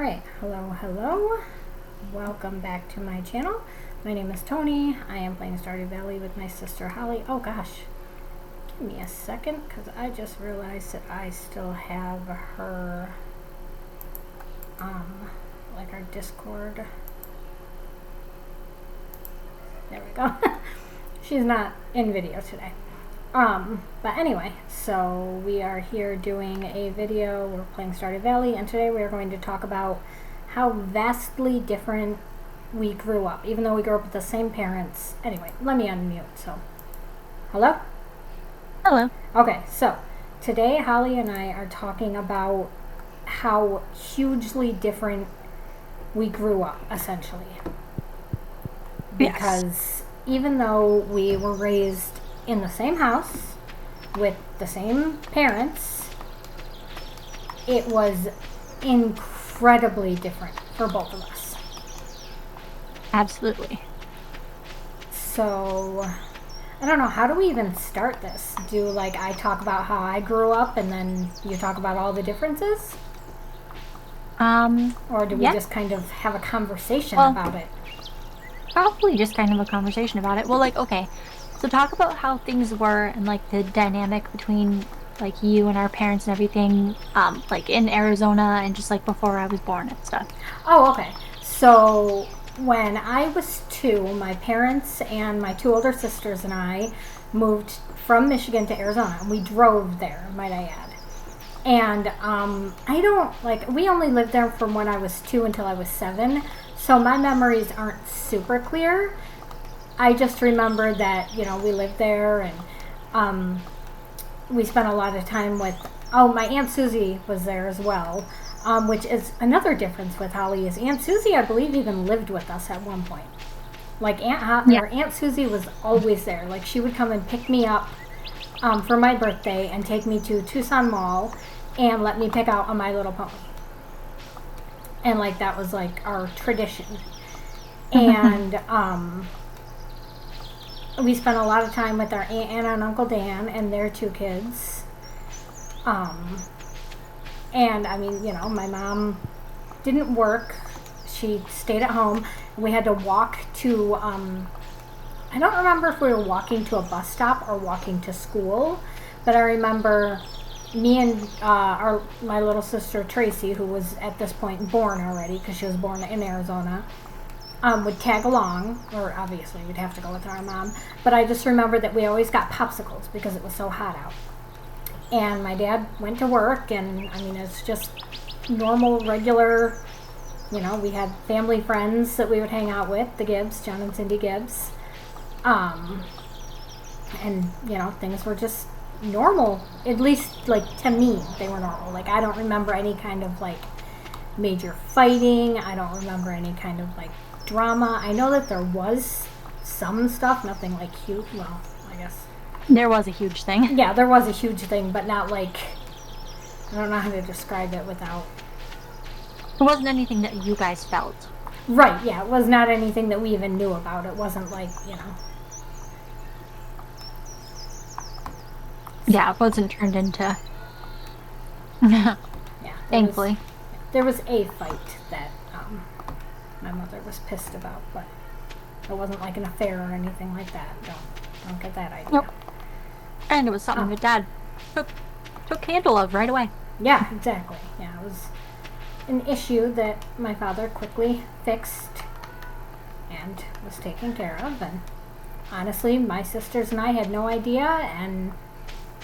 Alright, hello. Welcome back to my channel. My name is Tony. I am playing Stardew Valley with my sister Holly. Oh gosh, give me a second because I just realized that I still have her, like our Discord. There we go. She's not in video today. But anyway, so we are here doing a video. We're playing Stardew Valley, and today we are going to talk about how vastly different we grew up, even though we grew up with the same parents. Anyway, let me unmute. So, hello? Hello. Okay, so today Holly and I are talking about how hugely different we grew up, essentially. Because even though we were raised in the same house with the same parents, it was incredibly different for both of us. Absolutely. So I don't know, how do we even start this? Do like I talk about how I grew up and then you talk about all the differences? Or do we just kind of have a conversation about it? Probably just kind of a conversation about it. Well, like, okay, so talk about how things were and like the dynamic between like you and our parents and everything, like in Arizona and just like before I was born and stuff. Oh, okay. So when I was 2, my parents and my 2 older sisters and I moved from Michigan to Arizona. We drove there, might I add. And we only lived there from when I was 2 until I was 7. So my memories aren't super clear. I just remember that, we lived there and we spent a lot of time with, my Aunt Susie was there as well, which is another difference with Holly is Aunt Susie, I believe, even lived with us at one point. Like Aunt Susie was always there. Like she would come and pick me up for my birthday and take me to Tucson Mall and let me pick out a My Little Pony. And like that was like our tradition. And we spent a lot of time with our Aunt Anna and Uncle Dan and their 2 kids. And I mean, my mom didn't work. She stayed at home. We had to walk to, I don't remember if we were walking to a bus stop or walking to school, but I remember me and my little sister Tracy, who was at this point born already because she was born in Arizona, would tag along, or obviously we'd have to go with our mom, but I just remember that we always got popsicles because it was so hot out. And my dad went to work, and I mean, it's just normal, regular, we had family friends that we would hang out with, the Gibbs, John and Cindy Gibbs. And, things were just normal, at least, like, to me, they were normal. Like, I don't remember any kind of, like, major fighting. I don't remember any kind of, like, drama. I know that there was some stuff, nothing, like, huge. Well, I guess there was a huge thing. Yeah, there was a huge thing, but not, like, I don't know how to describe it without... It wasn't anything that you guys felt. Right, yeah, it was not anything that we even knew about. It wasn't, like, Yeah, it wasn't turned into... Yeah, thankfully. There was a fight that my mother was pissed about, but it wasn't like an affair or anything like that. Don't get that idea. Nope. And it was something that Dad took handle of right away. Yeah, exactly. Yeah, it was an issue that my father quickly fixed and was taken care of. And honestly, my sisters and I had no idea, and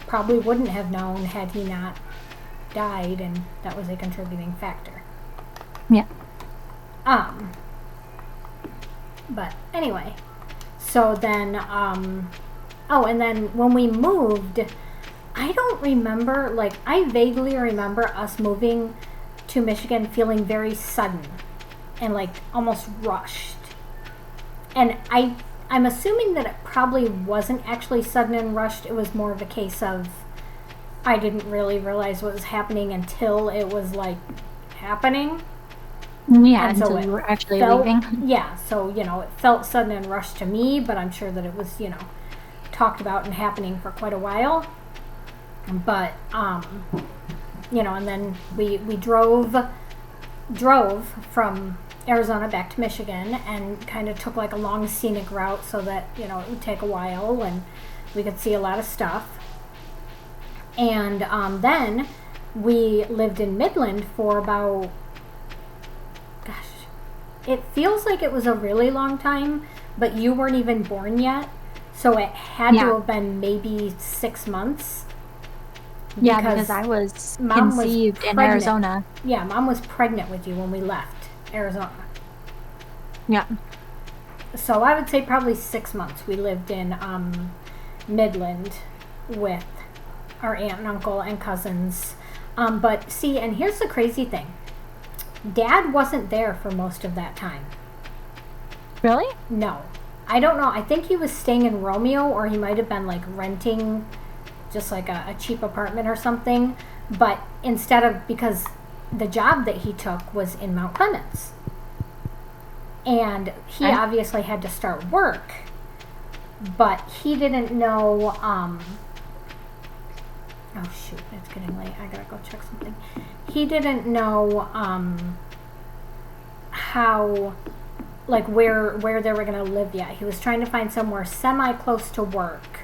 probably wouldn't have known had he not died, and that was a contributing factor. Yeah. But anyway, so then, and then when we moved, I don't remember, like, I vaguely remember us moving to Michigan feeling very sudden and, like, almost rushed. And I'm assuming that it probably wasn't actually sudden and rushed. It was more of a case of I didn't really realize what was happening until it was, like, happening. Yeah, until you were actually leaving. Yeah, so, it felt sudden and rushed to me, but I'm sure that it was, talked about and happening for quite a while. But, and then we drove drove from Arizona back to Michigan and kind of took like a long scenic route so that, you know, it would take a while and we could see a lot of stuff. And then we lived in Midland for about, gosh, it feels like it was a really long time, but you weren't even born yet. So it had to have been maybe 6 months. Yeah, because I was conceived in Arizona. Yeah, Mom was pregnant with you when we left Arizona. Yeah. So I would say probably 6 months we lived in Midland with our aunt and uncle and cousins. But see, and here's the crazy thing. Dad wasn't there for most of that time. Really? No. I don't know. I think he was staying in Romeo, or he might have been like renting just like a cheap apartment or something. But instead of, because the job that he took was in Mount Clemens. And he obviously had to start work. But he didn't know, oh shoot, it's getting late. I gotta go check something. He didn't know how, like where they were gonna live yet. He was trying to find somewhere semi close to work.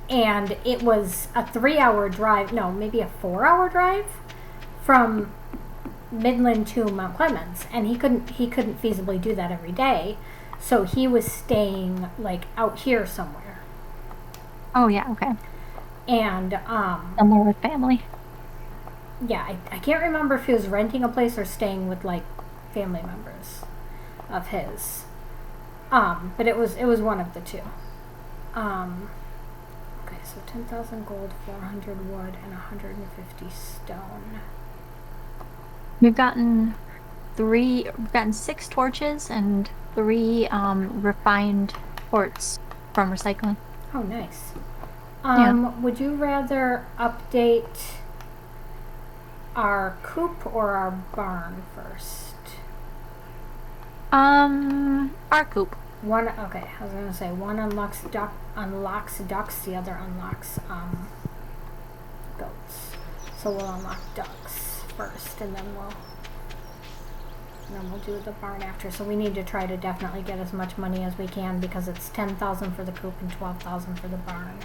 And it was a 3-hour drive, no, maybe a 4-hour drive from Midland to Mount Clemens, and he couldn't feasibly do that every day. So he was staying like out here somewhere. Oh yeah, okay. And somewhere with family. Yeah, I can't remember if he was renting a place or staying with like family members of his. But it was one of the two. Okay, so 10,000 gold, 400 wood, and 150 stone. We've gotten 6 torches and 3 refined quartz from recycling. Oh, nice. Yeah. Would you rather update our coop or our barn first? Our coop. Okay, I was gonna say one unlocks ducks, the other unlocks goats. So we'll unlock ducks first, and then we'll do the barn after. So we need to try to definitely get as much money as we can, because it's 10,000 for the coop and 12,000 for the barn.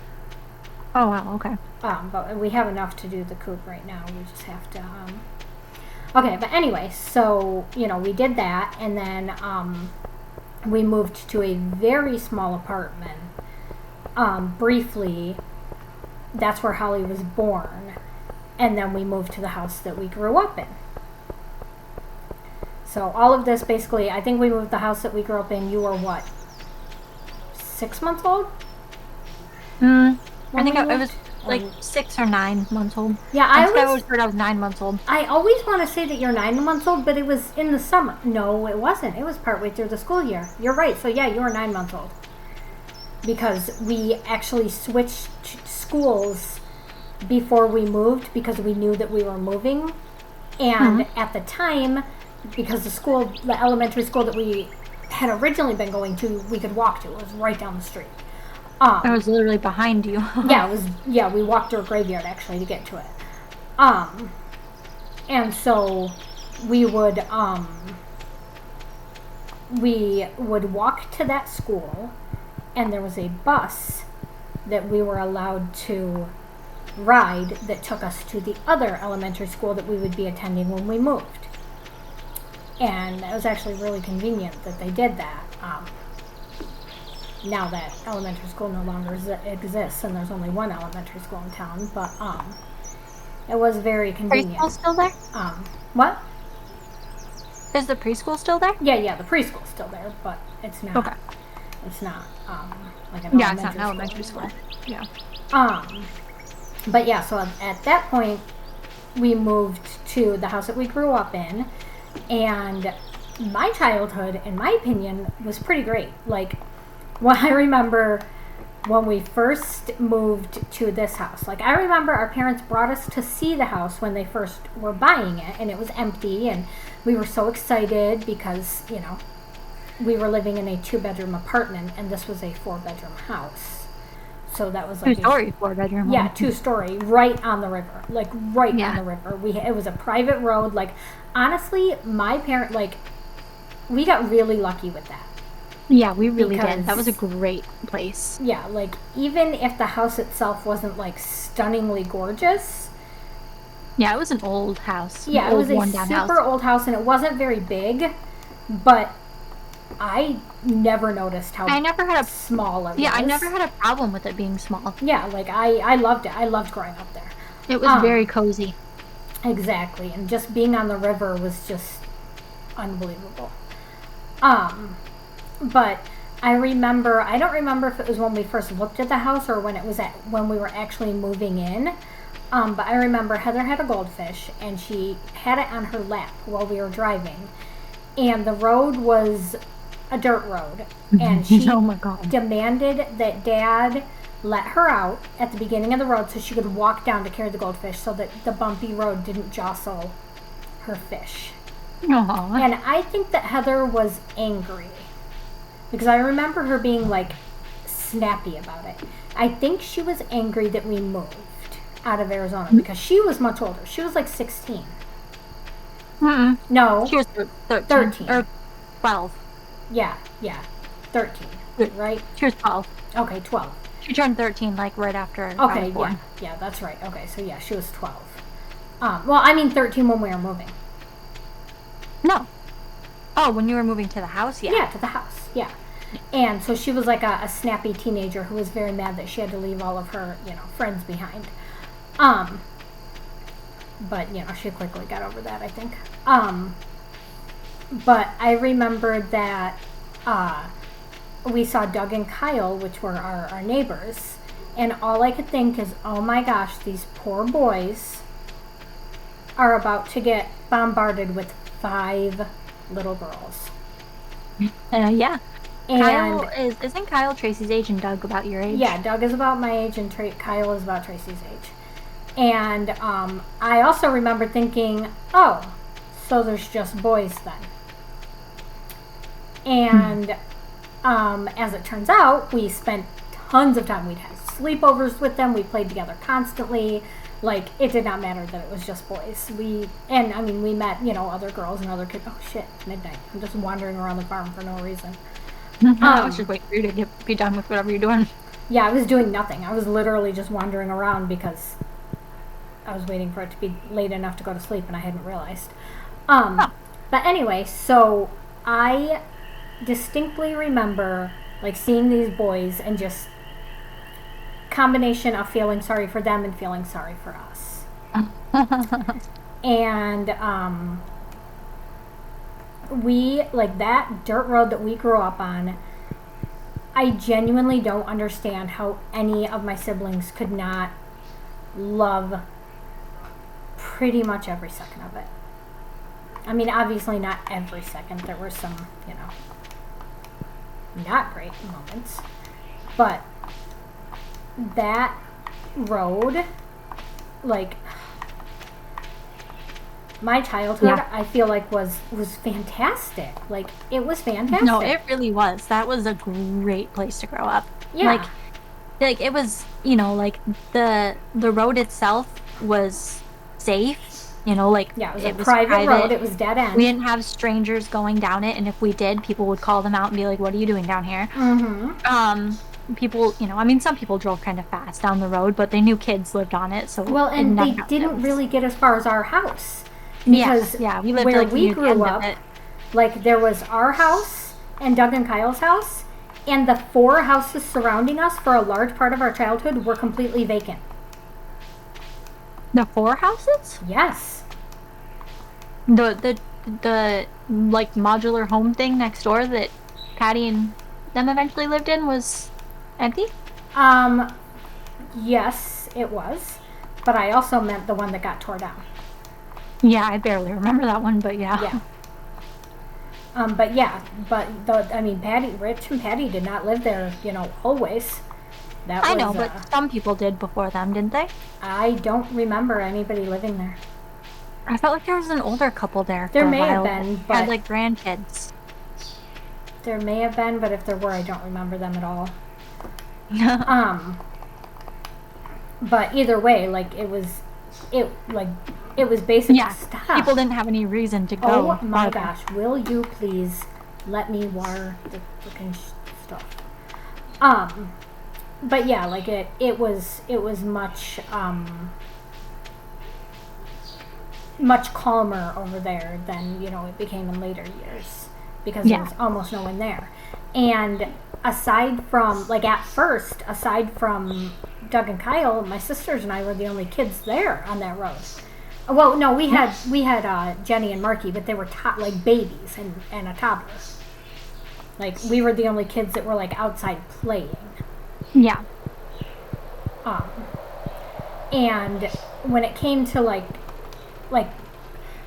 Oh wow, okay. But we have enough to do the coop right now. We just have to. Okay, but anyway, so we did that, and then we moved to a very small apartment. Briefly, that's where Holly was born, and then we moved to the house that we grew up in. So all of this, basically, I think we moved the house that we grew up in. You were what? 6 months old? I think it was like 6 or 9 months old. Yeah, I always heard I was 9 months old. I always want to say that you're 9 months old, but it was in the summer. No, it wasn't. It was partway through the school year. You're right. So yeah, you were 9 months old. Because we actually switched schools before we moved, because we knew that we were moving. And at the time, because the elementary school that we had originally been going to, we could walk to. It was right down the street. I was literally behind you. We walked to a graveyard actually to get to it. And so we would walk to that school, and there was a bus that we were allowed to ride that took us to the other elementary school that we would be attending when we moved. And it was actually really convenient that they did that. Now that elementary school no longer exists, and there's only one elementary school in town, but it was very convenient. Preschool still there? What? Is the preschool still there? Yeah, the preschool's still there, but it's not. Okay. It's not like an it's not an elementary school. Yeah. But yeah, so at that point, we moved to the house that we grew up in, and my childhood, in my opinion, was pretty great. Like, well, I remember when we first moved to this house. Like, I remember our parents brought us to see the house when they first were buying it, and it was empty, and we were so excited because, we were living in a 2-bedroom apartment, and this was a 4-bedroom house. So that was like Two-story, four-bedroom yeah, home. 2-story, right on the river, like right Yeah. on the river. It was a private road. Like honestly, my parent like we got really lucky with that Yeah, we really did. That was a because great place. yeah, like even if the house itself wasn't like stunningly gorgeous, Yeah, it was an old house, an yeah, it old was a worn-down house. super old house and it wasn't very big, but I never noticed how I never had a small it Yeah, was. I never had a problem with it being small. Yeah, like I loved it. I loved growing up there. It was very cozy. Exactly, and just being on the river was just unbelievable. Um, but I remember, I don't remember if it was when we first looked at the house or when we were actually moving in. But I remember Heather had a goldfish and she had it on her lap while we were driving, and the road was a dirt road, and she Oh my God. demanded that Dad let her out at the beginning of the road so she could walk down to carry the goldfish so that the bumpy road didn't jostle her fish. Aww. And I think that Heather was angry because I remember her being like snappy about it. I think she was angry that we moved out of Arizona because she was much older. She was like 16. Mm-mm. No, She was 13. Or 12. yeah, 13, right? She was 12. Okay, 12. She turned 13 like right after I Okay, was born. yeah, that's right. Okay, so yeah, she was 12. Well, I mean 13 when we were moving. No. Oh, when you were moving to the house? Yeah. Yeah, to the house. Yeah. And so she was like a snappy teenager who was very mad that she had to leave all of her, friends behind. But, she quickly got over that, I think. But I remember that we saw Doug and Kyle, which were our neighbors. And all I could think is, oh my gosh, these poor boys are about to get bombarded with 5 little girls. Yeah. And Isn't Kyle Tracy's age and Doug about your age? yeah, Doug is about my age and Kyle is about Tracy's age. And I also remember thinking, oh, so there's just boys then. And as it turns out, we spent tons of time. We'd have sleepovers with them. We played together constantly. Like, it did not matter that it was just boys. We met, other girls and other kids. Oh, shit, it's midnight. I'm just wandering around the farm for no reason. I was just waiting for you to be done with whatever you're doing. Yeah, I was doing nothing. I was literally just wandering around because I was waiting for it to be late enough to go to sleep and I hadn't realized. But anyway, so I distinctly remember like seeing these boys and just combination of feeling sorry for them and feeling sorry for us. And we, like that dirt road that we grew up on, I genuinely don't understand how any of my siblings could not love pretty much every second of it. I mean, obviously not every second. There were some, not great moments. But that road, like, my childhood, I feel like was fantastic. Like, it was fantastic. No, it really was. That was a great place to grow up. Yeah. Like it was, like the road itself was safe. Like yeah, it was a private road. It was dead end. We didn't have strangers going down it, and if we did, people would call them out and be like, "What are you doing down here?" Mm-hmm. People, some people drove kind of fast down the road, but they knew kids lived on it, so and they didn't really get as far as our house because we lived where like we grew up, like there was our house and Doug and Kyle's house, and the 4 houses surrounding us for a large part of our childhood were completely vacant. The 4 houses? Yes. The like modular home thing next door that Patty and them eventually lived in was empty? Yes, it was. But I also meant the one that got tore down. Yeah, I barely remember that one, but yeah. Yeah. Rich and Patty did not live there, always. I know, but some people did before them, didn't they? I don't remember anybody living there. I felt like there was an older couple there. There may have been, but had like grandkids. There may have been, but if there were, I don't remember them at all. But either way, like it was basically Yeah. stop. People didn't have any reason to go. Oh my farther. gosh, will you please let me water the freaking stuff? But yeah, like it was much calmer over there than it became in later years, because there was almost no one there. And aside from, like, at first, aside from Doug and Kyle, my sisters and I were the only kids there on that road. Well, no, we had Jenny and Marky, but they were like babies and a toddler. Like, we were the only kids that were like outside playing. Yeah. And when it came to like,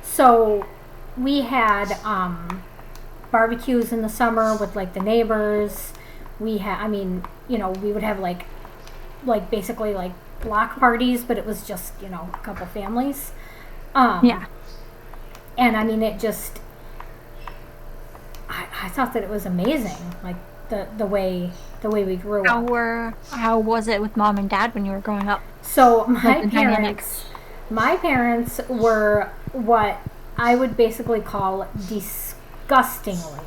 so we had barbecues in the summer with like the neighbors. We had, we would have like basically like block parties, but it was just a couple families. Yeah. And I mean, it just, I thought that it was amazing, like the way we grew up. How was it with mom and dad when you were growing up? So Like my parents were what I would basically call disgustingly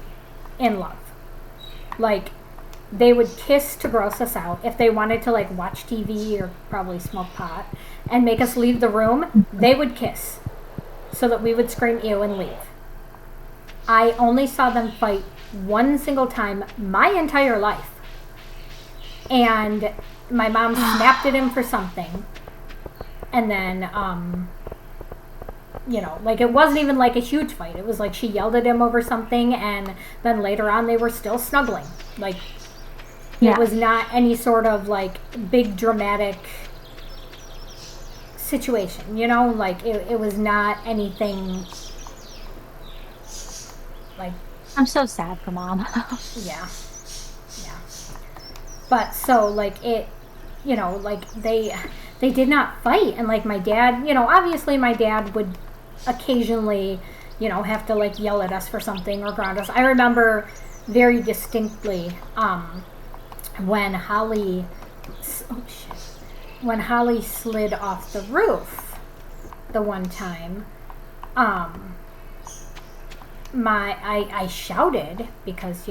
in love. Like, they would kiss to gross us out. If they wanted to like watch TV or probably smoke pot and make us leave the room, they would kiss so that we would scream ew and leave. I only saw them fight one single time my entire life. And my mom snapped at him for something. And then, like, it wasn't even like a huge fight. It was like she yelled at him over something, and then later on they were still snuggling. Like, it was not any sort of like big dramatic situation, like it was not anything like. I'm so sad for mom. Yeah. But so like it, like they did not fight. And like my dad, obviously my dad would occasionally, have to like yell at us for something or ground us. I remember very distinctly when Holly slid off the roof the one time. I shouted because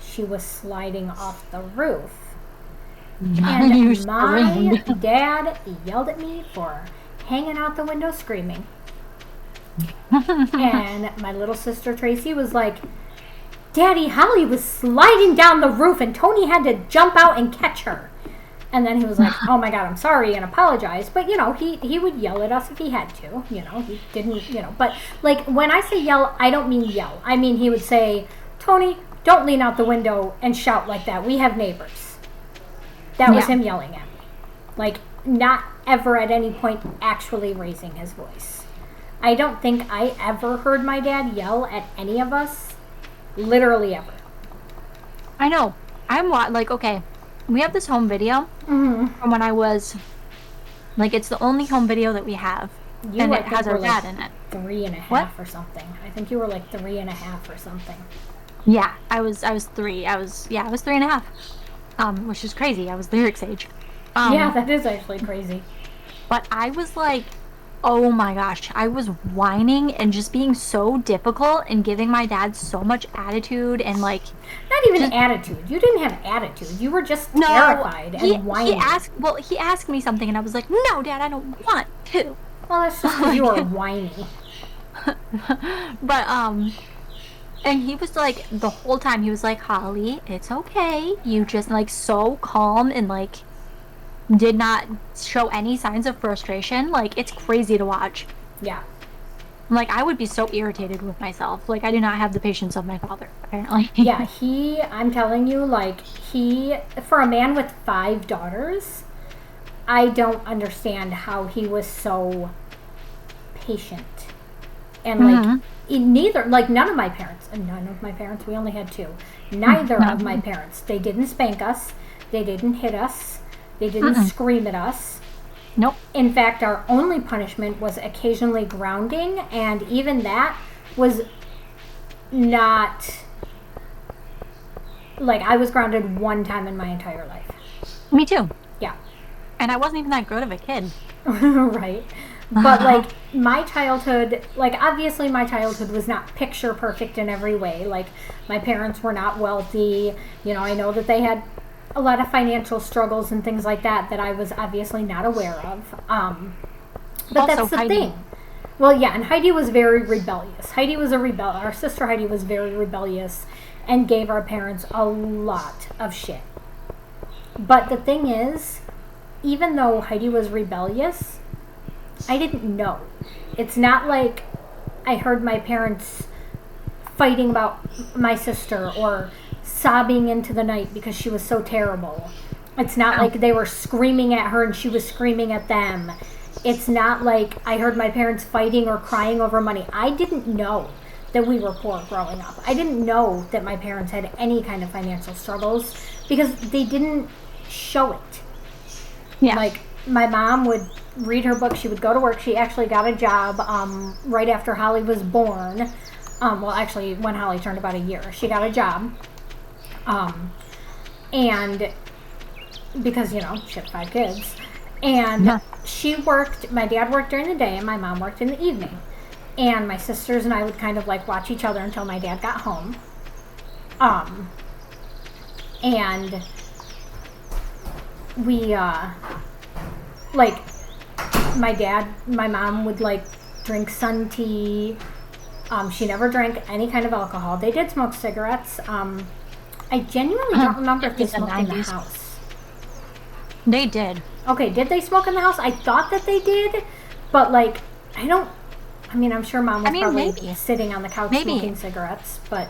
she was sliding off the roof, and my dad yelled at me for hanging out the window screaming. And my little sister Tracy was like, Daddy, Holly was sliding down the roof and Tony had to jump out and catch her. And then he was like, oh my God, I'm sorry, and apologize. But, he would yell at us if he had to. He didn't, but like when I say yell, I don't mean yell. I mean, he would say, Tony, don't lean out the window and shout like that. We have neighbors. That was him yelling at me. Like, not ever at any point actually raising his voice. I don't think I ever heard my dad yell at any of us. Literally ever. I know. I'm like, okay, we have this home video from when I was, like, it's the only home video that we have. And it has our dad in it. 3.5 or something. I think you were like 3.5 or something. Yeah, I was 3. I was 3.5. Which is crazy. I was Lyric's age. Yeah, that is actually crazy. But I was like, oh my gosh, I was whining and just being so difficult and giving my dad so much attitude and like... Not even attitude. You didn't have attitude. You were just terrified and whining. He asked me something and I was like, no, Dad, I don't want to. Well, that's just because you were whiny. But, and he was like, the whole time, he was like, Holly, it's okay. You just, like, so calm and, like, did not show any signs of frustration. Like, it's crazy to watch. Yeah. Like, I would be so irritated with myself. Like, I do not have the patience of my father, apparently. Yeah, I'm telling you, like, for a man with 5 daughters, I don't understand how he was so patient. And, like, none of my parents, we only had 2. Neither of my parents, they didn't spank us, they didn't hit us, they didn't scream at us. Nope. In fact, our only punishment was occasionally grounding, and even that was not, like, I was grounded one time in my entire life. Me too. Yeah. And I wasn't even that good of a kid. Right. But like my childhood, like obviously my childhood was not picture perfect in every way. Like my parents were not wealthy. You know, I know that they had a lot of financial struggles and things like that that I was obviously not aware of. But Also, that's the Heidi. thing. Well, yeah, and Heidi was very rebellious. Heidi was a rebel. Our sister Heidi was very rebellious and gave our parents a lot of shit. But the thing is, even though Heidi was rebellious, I didn't know. It's not like I heard my parents fighting about my sister or sobbing into the night because she was so terrible. It's not Oh, like they were screaming at her and she was screaming at them. It's not like I heard my parents fighting or crying over money. I didn't know that we were poor growing up. I didn't know that my parents had any kind of financial struggles because they didn't show it. yeah. Like my mom would read her book. She would go to work. She actually got a job right after Holly was born. Well, actually, when Holly turned about a year, she got a job. And because, you know, she had 5 kids. And Yeah. she worked, my dad worked during the day and my mom worked in the evening. And my sisters and I would kind of like watch each other until my dad got home. And we, like, my mom would like drink sun tea. She never drank any kind of alcohol. They did smoke cigarettes. I genuinely don't remember if they 50s and smoked in the 90s. house. They did. Okay, did they smoke in the house? I thought that they did, but like, I mean, I'm sure mom was probably maybe. sitting on the couch Maybe. smoking cigarettes, but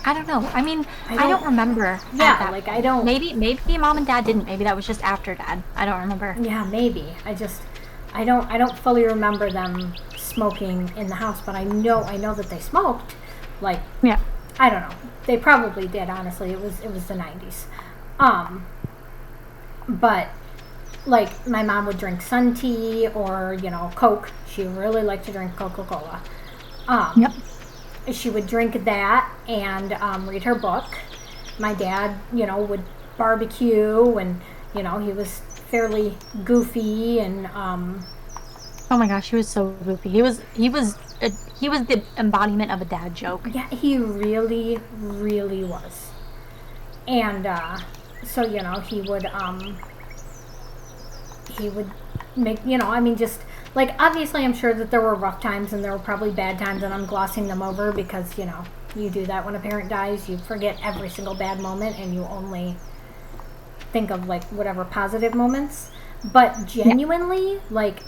I don't know. I mean, I I don't don't- remember. at yeah, that like point. I don't. Maybe mom and dad didn't. Maybe that was just after dad. I don't remember. Yeah, maybe. I don't fully remember them smoking in the house, but I know that they smoked. Like, Yeah. I don't know. They probably did, honestly. It was the 90s. But like my mom would drink sun tea or, you know, Coke. She really liked to drink Coca-Cola. Yep. She would drink that and read her book. My dad, you know, would barbecue and, you know, he was fairly goofy and Oh my gosh, he was so goofy. He was the embodiment of a dad joke. yeah, he really, really was. And so, you know, he would make, you know, I mean, just like obviously I'm sure that there were rough times and there were probably bad times and I'm glossing them over because, you know, you do that when a parent dies. You forget every single bad moment and you only think of like whatever positive moments. But genuinely, like,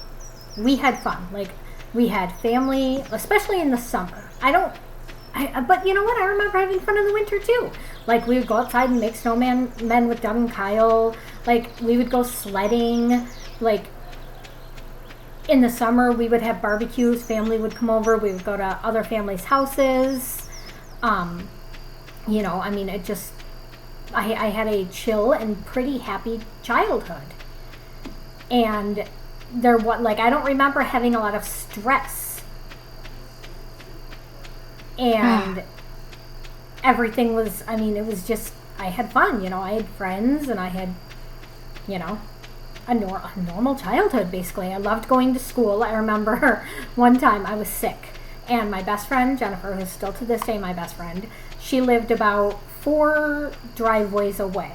we had fun. Like, we had family, especially in the summer. But you know what? I remember having fun in the winter too. Like, we would go outside and make snowmen with Doug and Kyle. Like, we would go sledding. Like, in the summer, we would have barbecues. Family would come over. We would go to other families' houses. You know, I mean, it just, I had a chill and pretty happy childhood. And I don't remember having a lot of stress. And everything was, I mean, it was just, I had fun, you know, I had friends and I had, you know, a normal childhood, basically. I loved going to school. I remember one time I was sick and my best friend, Jennifer, who's still to this day my best friend, she lived about 4 driveways away.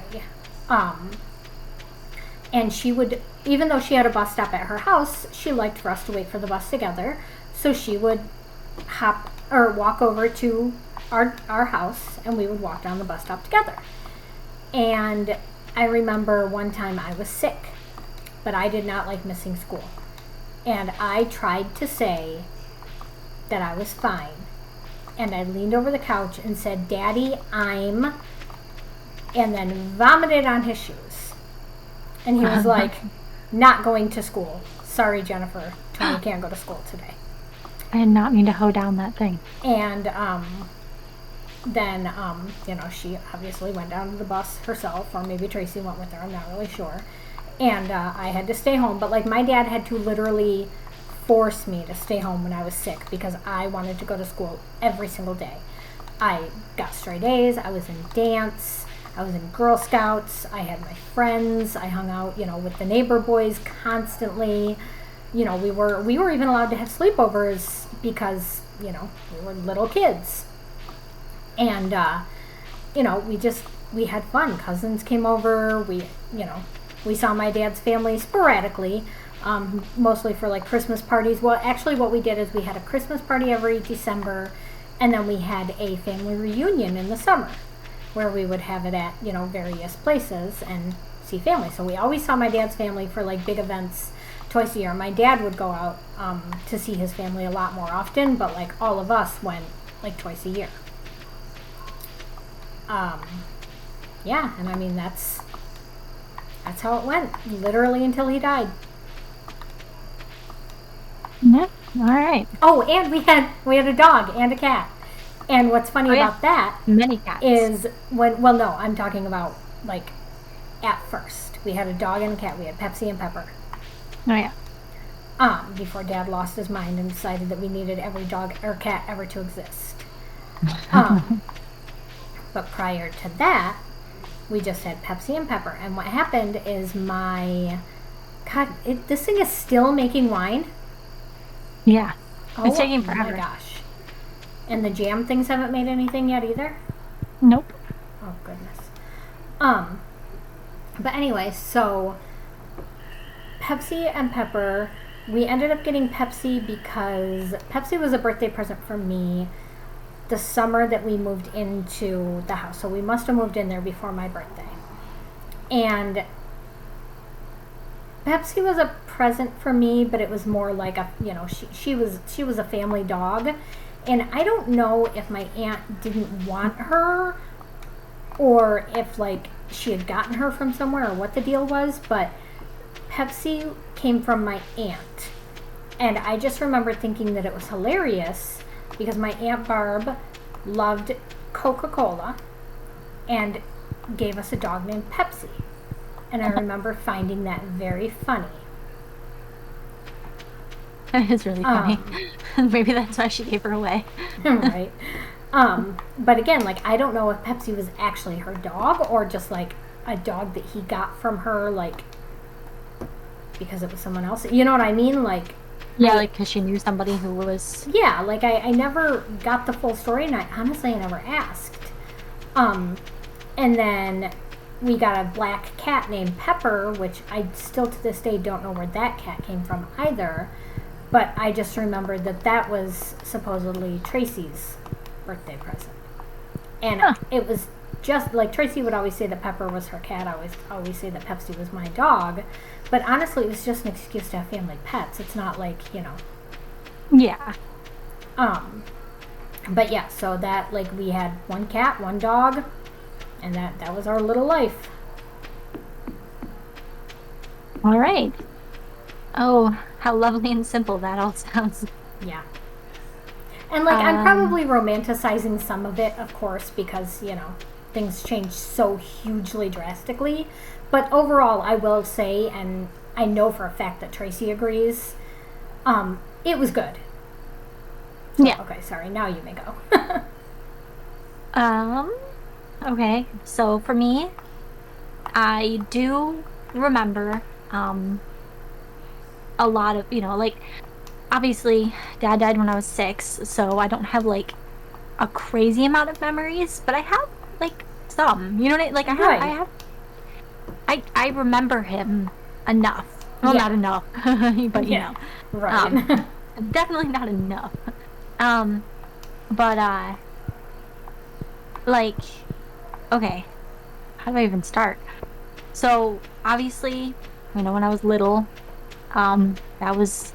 And she would, even though she had a bus stop at her house, she liked for us to wait for the bus together. So she would walk over to our house and we would walk down the bus stop together. And I remember one time I was sick, but I did not like missing school. And I tried to say that I was fine. And I leaned over the couch and said, "Daddy, I'm," and then vomited on his shoes. And he was like, "Not going to school. Sorry, Jennifer. Tony can't go to school today." I did not mean to hoe down that thing. And then, you know, she obviously went down to the bus herself, or maybe Tracy went with her. I'm not really sure. And I had to stay home. But, like, my dad had to literally force me to stay home when I was sick because I wanted to go to school every single day. I got straight A's. I was in dance. I was in Girl Scouts. I had my friends. I hung out, with the neighbor boys constantly. We were even allowed to have sleepovers because, we were little kids. And, we had fun. Cousins came over. We saw my dad's family sporadically, mostly for like Christmas parties. Well, actually, what we did is we had a Christmas party every December, and then we had a family reunion in the summer where we would have it at, various places and see family. So we always saw my dad's family for like big events twice a year. My dad would go out to see his family a lot more often, but like all of us went like twice a year. Yeah, and I mean that's how it went, literally until he died. Yeah. All right. Oh, and we had a dog and a cat. And what's funny about that many cats is no, I'm talking about like at first. We had a dog and a cat. We had Pepsi and Pepper. Oh yeah. Before Dad lost his mind and decided that we needed every dog or cat ever to exist. But prior to that, we just had Pepsi and Pepper. And what happened is this thing is still making wine. Yeah. It's taking forever. Oh my gosh. And the jam things haven't made anything yet either? Nope. Oh goodness. But anyway, so Pepsi and Pepper, we ended up getting Pepsi because Pepsi was a birthday present for me the summer that we moved into the house. So we must have moved in there before my birthday. And Pepsi was a present for me, but it was more like she was a family dog. And I don't know if my aunt didn't want her or if like she had gotten her from somewhere or what the deal was, but Pepsi came from my aunt. And I just remember thinking that it was hilarious because my Aunt Barb loved Coca-Cola and gave us a dog named Pepsi. And I remember finding that very funny. That is really funny. Maybe that's why she gave her away. Right. But again, like, I don't know if Pepsi was actually her dog or just like a dog that he got from her, like, because it was someone else. You know what I mean? Like, yeah, like because she knew somebody who was. Yeah, like I never got the full story, and I never asked. And then we got a black cat named Pepper, which I still to this day don't know where that cat came from either. But I just remembered that was supposedly Tracy's birthday present. And it was just like Tracy would always say that Pepper was her cat. I always say that Pepsi was my dog. But honestly, it was just an excuse to have family pets. It's not like, Yeah. But yeah, so that, like, we had one cat, one dog, and that was our little life. All right. Oh, how lovely and simple that all sounds. Yeah. And, like, I'm probably romanticizing some of it, of course, because, things changed so hugely drastically. But overall, I will say, and I know for a fact that Tracy agrees, it was good. So, yeah. Okay, sorry. Now you may go. Okay. So for me, I do remember, a lot of, like, obviously, Dad died when I was 6, so I don't have, like, a crazy amount of memories, but I have, like, some. You know what I mean? Like, I remember him enough. Well, not enough, but Right. Definitely not enough. But like, okay, how do I even start? So obviously, when I was little, that was,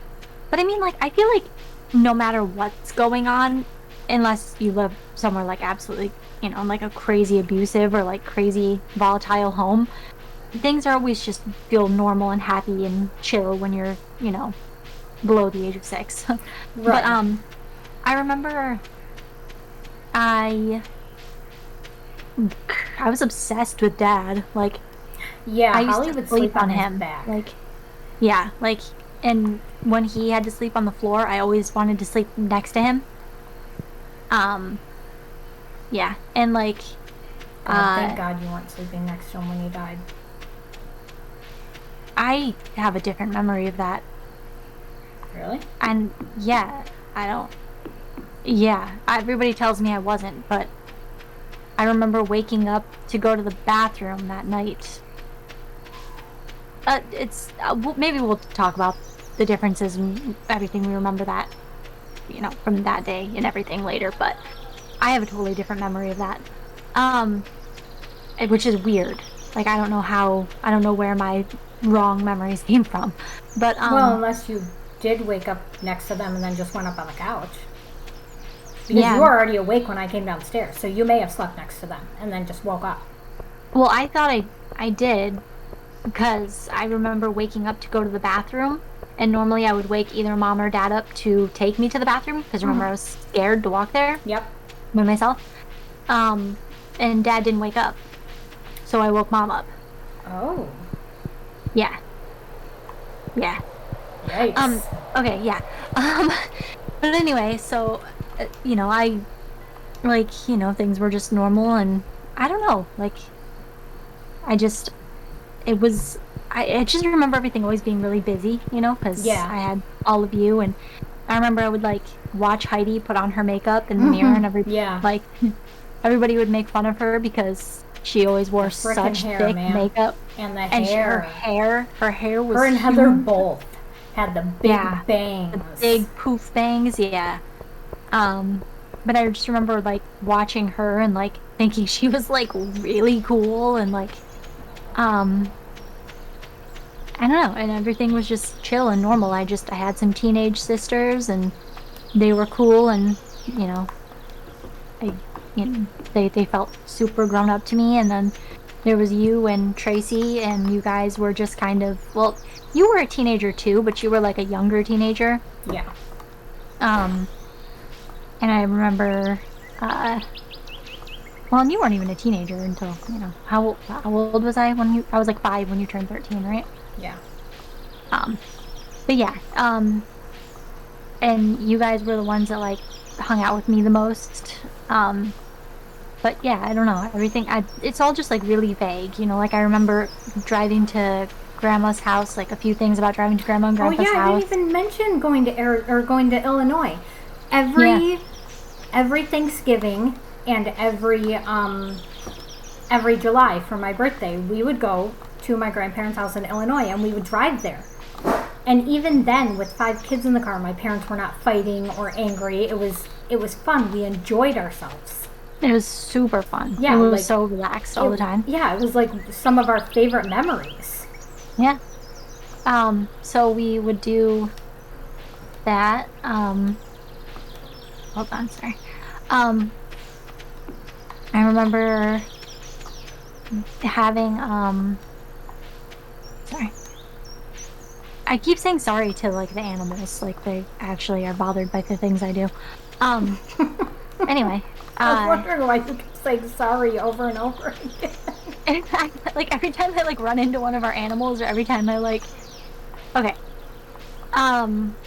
but I mean, like, I feel like no matter what's going on, unless you live somewhere like absolutely, like a crazy abusive or like crazy volatile home, things are always just feel normal and happy and chill when you're, below the age of 6. Right. But I remember I was obsessed with Dad. Like, yeah, I used Holly to would sleep on his him. back. Like, yeah, like, and when he had to sleep on the floor, I always wanted to sleep next to him. Yeah, and like, God, thank Uh, God you weren't sleeping next to him when he died. I have a different memory of that. Really? And yeah, I don't, yeah, everybody tells me I wasn't, but I remember waking up to go to the bathroom that night. Maybe we'll talk about the differences and everything we remember that, from that day and everything later, but I have a totally different memory of that. Um, which is weird. Like I don't know where my wrong memories came from. But Well, unless you did wake up next to them and then just went up on the couch. Because you yeah. were already awake when I came downstairs, so you may have slept next to them and then just woke up. Well, I thought I did because I remember waking up to go to the bathroom, and normally I would wake either mom or dad up to take me to the bathroom because remember I was scared to walk there Yep. by myself. Um, and dad didn't wake up, so I woke mom up. Oh, Yeah, yeah. Um, yikes. okay, yeah. Um, but anyway, so I things were just normal, and I don't know, like I just it was I just remember everything always being really busy, because Yeah. I had all of you, and I remember I would like watch Heidi put on her makeup in the mirror, Mm-hmm. and Yeah. like everybody would make fun of her because she always The wore frickin' such hair, thick man. makeup, And the and hair. her hair Her was and Heather huge. both had the Yeah, big the bangs. big poof bangs, yeah. Um, but I just remember like watching her and like thinking she was like really cool and like um I don't know, and everything was just chill and normal. I had some teenage sisters and they were cool and you know, I they felt super grown up to me, and then there was you and Tracy, and you guys were just kind of, well, you were a teenager too, but you were like a younger teenager. Yeah. Um and I remember uh well, and you weren't even a teenager until, how old was I when I was like 5 when you turned 13, right? Yeah. Um, but yeah, and you guys were the ones that like hung out with me the most. But yeah, I don't know. It's all just like really vague, like I remember driving to grandma's house, like a few things about driving to grandma and Oh yeah, grandpa's I didn't house. even mention going to going to Illinois. Yeah. Every every Thanksgiving and every July for my birthday, we would go to my grandparents' house in Illinois and we would drive there. And even then, with 5 kids in the car, my parents were not fighting or angry. It was fun. We enjoyed ourselves. It was super fun. It Yeah, was so relaxed all the time. it was like some of our favorite memories. Yeah. So we would do that. Hold on, sorry. Um, I remember having sorry. I keep saying sorry to like the animals, like they actually are bothered by the things I do. Um, anyway, I was wondering why you kept saying sorry over and over again. like every time I like run into one of our animals, or every time I like, okay, um,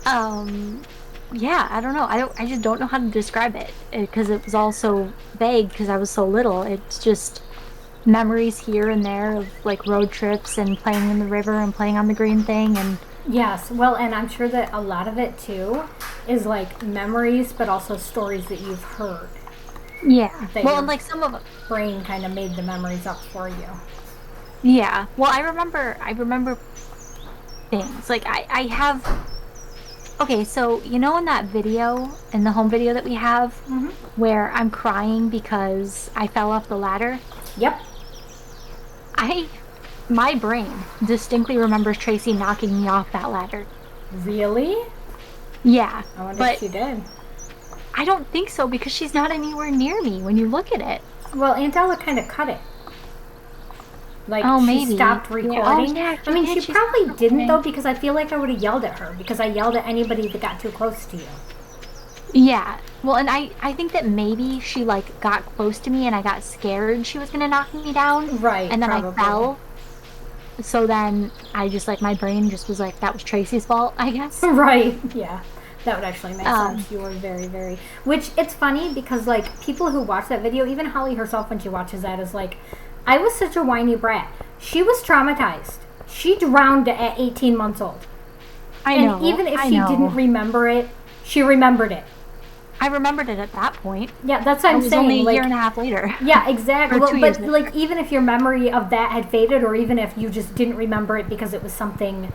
um, yeah, I don't know. I just don't know how to describe it because it was all so vague because I was so little. It's just memories here and there of like road trips and playing in the river and playing on the green thing and Yes, well, and I'm sure that a lot of it too is like memories, but also stories that you've heard. yeah. That Well, your and like some of brain kind of made the memories up for you. yeah. Well, I remember things. Like I have okay, so in that video, in the home video that we have Mm-hmm. where I'm crying because I fell off the ladder, Yep. I my brain distinctly remembers Tracy knocking me off that ladder. Really? Yeah, I wonder if but she did. I don't think so because she's not anywhere near me when you look at it. Well, Aunt Ella kind of cut it. Like Oh, she maybe. stopped Yeah. Oh, recording. yeah, I she mean, did. she She probably stopped didn't though recording. because I feel like I would have yelled at her because I yelled at anybody that got too close to you. Yeah. Well, and I think that maybe she like got close to me and I got scared she was gonna knock me down, Right, and then I probably. fell. So then I just like my brain just was like that was Tracy's fault, I guess. Right. Yeah. That would actually make Um, sense. You were very, very. Which it's funny because like people who watch that video, even Holly herself when she watches that is like, I was such a whiny brat. She was traumatized. She drowned at 18 months old. I And know. even if I she know. didn't remember it, she remembered it. I remembered it at that point. Yeah, that's what It I'm was saying. only a like, year and a half later. Yeah, exactly. Or Well, 2 years but later. like even if your memory of that had faded, or even if you just didn't remember it because it was something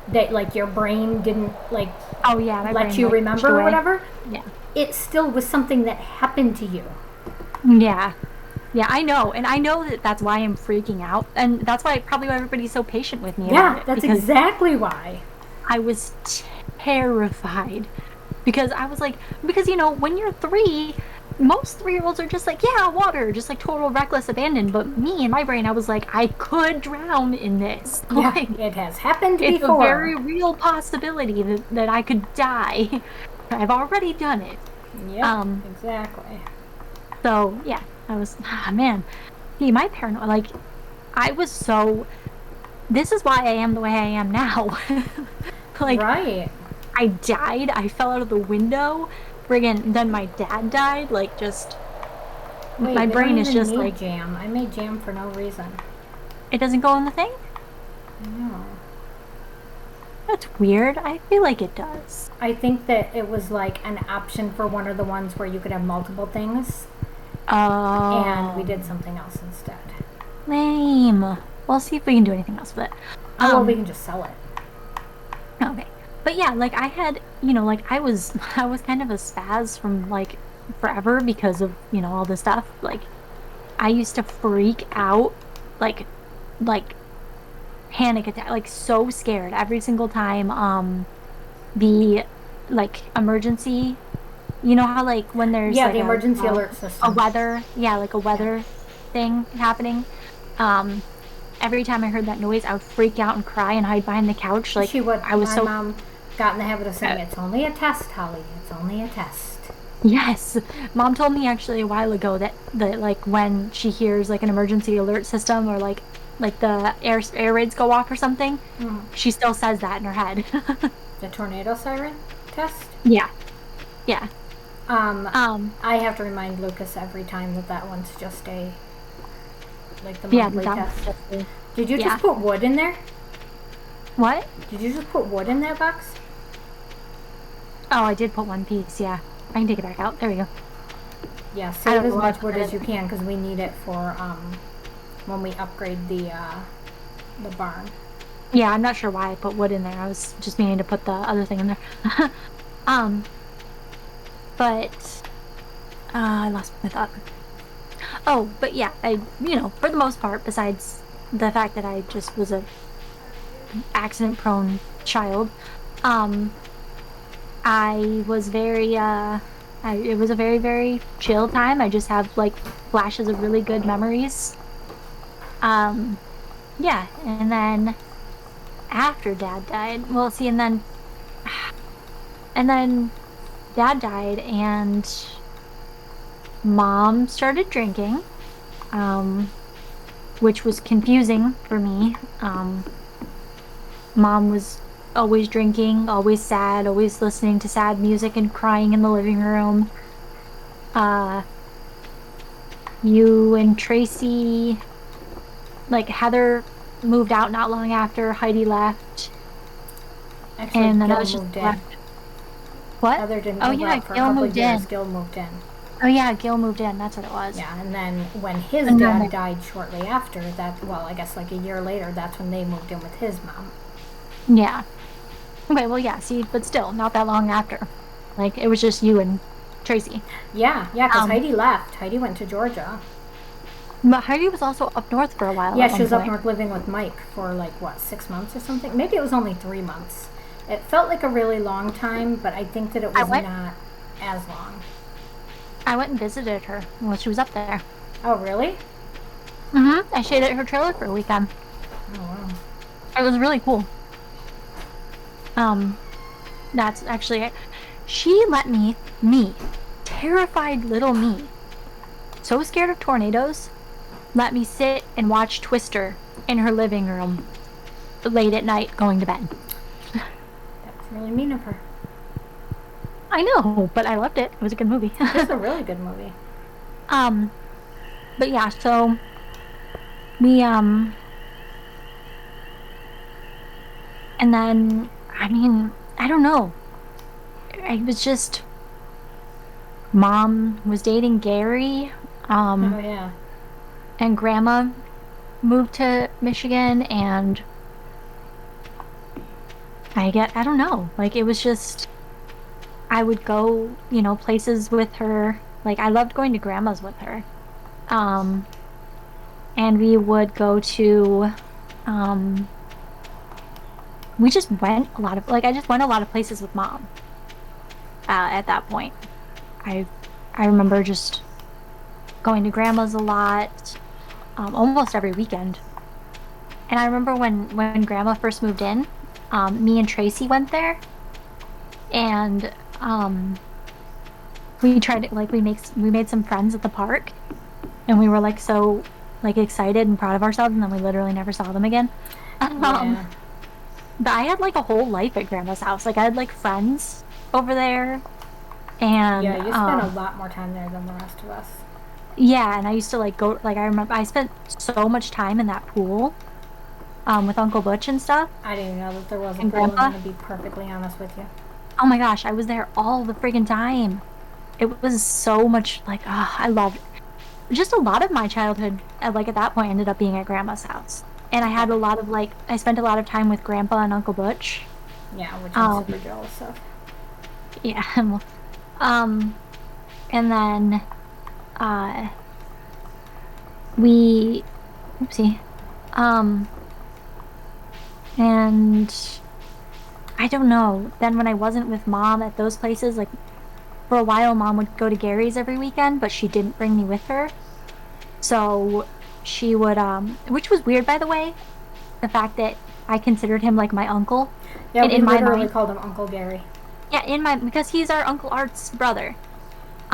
that like your brain didn't like Oh yeah, my let brain you like pushed remember or away. whatever, Yeah. it still was something that happened to you. Yeah. Yeah, I know. And I know that that's why I'm freaking out. And that's why probably why everybody's so patient with me about Yeah, it that's because exactly why. I was terrified. Because I was like, because when you're 3, most 3-year-olds are just like, yeah, water, just like total reckless abandon. But me in my brain, I was like, I could drown in this. Yeah, Like, it has happened it's a before. very real possibility that I could die. I've already done it. Yep, Um, exactly. so yeah, I was, man, see, my paranoia, like, I was so, this is why I am the way I am now. Like, Right. I died, I fell out of the window, friggin', then my dad died, like, just, Wait, my we don't brain is even just need like, jam. I made jam for no reason. it doesn't go in the thing? No. That's weird. I feel like it does. I think that it was like an option for one of the ones where you could have multiple things, and we Oh, did something else instead. lame. We'll see if we can do anything else with it. Oh, well, we Um, can just sell it. okay. But yeah, like I had, like I was I was kind of a spaz from like forever because of, all this stuff. Like I used to freak out like like panic attack, like so scared every single time the like emergency, how like when there's Yeah, like the emergency a alert a system. weather, yeah, like a Yeah. weather thing happening. Um every time I heard that noise, I would freak out and cry and hide behind the couch like She would. I was My so mom got in the habit of uh, saying, "It's only a test, Holly. It's only a test." yes. Mom told me actually a while ago that like when she hears like an emergency alert system or like the air raids go off or something, Mm. she still says that in her head. The tornado siren test. Yeah. Yeah. Um, Um I have to remind Lucas every time that that one's just a like the yeah, monthly that test. was just Did you just yeah. put wood in there? What? Did you just put wood in that box? Oh, I did put one piece, yeah. I can take it back out. There we go. Yeah, I save don't as know why I much put wood that as you in. can because we need it for when we upgrade the barn. Yeah, I'm not sure why I put wood in there. I was just meaning to put the other thing in there. Um, but I lost my thought. Oh, but yeah, for the most part, besides the fact that I just was a accident prone child, um, I was very it was a very, very chill time. I just have like flashes of really good memories. Um, yeah, and then after dad died, well, see, and then dad died and mom started drinking, um, which was confusing for me. Mom was always drinking, always sad, always listening to sad music and crying in the living room. Uh, you and Tracy, like Heather moved out not long after Heidi left, Actually, and then I Gil was just moved in. left. What? Heather didn't Oh move yeah, out for a Gail couple of moved years. in. Gil moved in. Oh yeah, Gail moved in. That's what it was. Yeah, and then when his And then dad died shortly after that, well, I guess like a year later, that's when they moved in with his mom. yeah. Okay, well yeah, see, but still, not that long after. Like it was just you and Tracy. Yeah, yeah, because Um, Heidi left. Heidi went to Georgia. but Heidi was also up north for a while Yeah, at she one was up point. north living with Mike for like what, 6 months or something. Maybe it was only 3 months. It felt like a really long time, but I think that it I was went not as long. I went and visited her while she was up there. Oh, really? I stayed at her trailer for a weekend. Oh, wow. It was really cool. Um, that's actually she let me, terrified little me, so scared of tornadoes, let me sit and watch Twister in her living room late at night going to bed. That's really mean of her. I know, but I loved it. It was a good movie. It is a really good movie. Um, but yeah, so we and then I mean, I don't know. I was just mom was dating Gary, Oh um, yeah. and grandma moved to Michigan and I don't know. Like it was just I would go, places with her. Like I loved going to grandma's with her. Um, and we would go to um we just went a lot of like I just went a lot of places with mom at that point. I I remember just going to grandma's a lot, almost every weekend. And I remember when grandma first moved in, me and Tracy went there and we tried to like we made some friends at the park and we were like so like excited and proud of ourselves and then we literally never saw them again. Um, Yeah. but I had like a whole life at grandma's house. Like I had like friends over there and Yeah, you spent a lot more time there than the rest of us. yeah, and I used to like go like I remember I spent so much time in that pool with Uncle Butch and stuff I didn't even know that there was a and pool, I'm Grandpa. gonna be perfectly honest with you. Oh my gosh, I was there all the friggin' time. It was so much like I loved just a lot of my childhood like at that point ended up being at grandma's house. And I had Yeah. a lot of like I spent a lot of time with Grandpa and Uncle Butch. Yeah, which I'm super Um jealous of. yeah. Um and then uh we oopsie. Um and I don't know. Then when I wasn't with mom at those places, like for a while, mom would go to Gary's every weekend, but she didn't bring me with her. So she would, which was weird, by the way, the fact that I considered him like my uncle. Yeah, And we in my literally mind, called him Uncle Gary. yeah, because he's our Uncle Art's brother.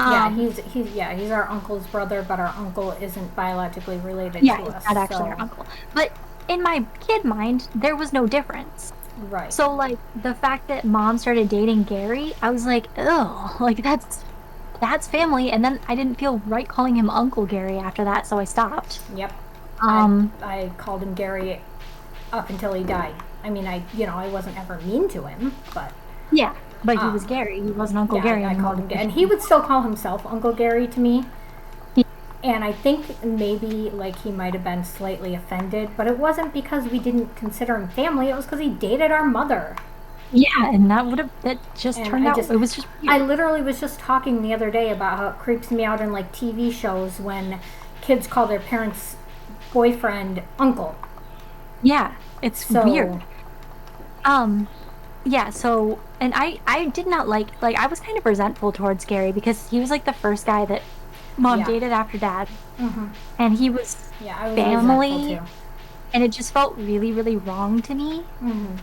Yeah, Um, he's our uncle's brother, but our uncle isn't biologically related yeah, to he's us. not actually our So, uncle. But in my kid mind, there was no difference. right. So like the fact that mom started dating Gary, I was like, oh, like that's family. And then I didn't feel right calling him Uncle Gary after that, so I stopped. Yep. I Um, I called him Gary up until he died. I mean, I wasn't ever mean to him, but yeah, but he was um, Gary. He wasn't Uncle yeah, Gary I anymore. called him, and he would still call himself Uncle Gary to me. He- And I think maybe like he might have been slightly offended, but it wasn't because we didn't consider him family. It was because he dated our mother. yeah, and that just And turned out it was just I weird. literally was just talking the other day about how it creeps me out in like TV shows when kids call their parents' boyfriend uncle. Yeah, it's So, weird. Um, yeah, so and I did not like I was kind of resentful towards Gary because he was like the first guy that mom yeah. dated after dad Hmm. and he was Yeah, I was resentful too. family and it just felt really really wrong to me Hmm.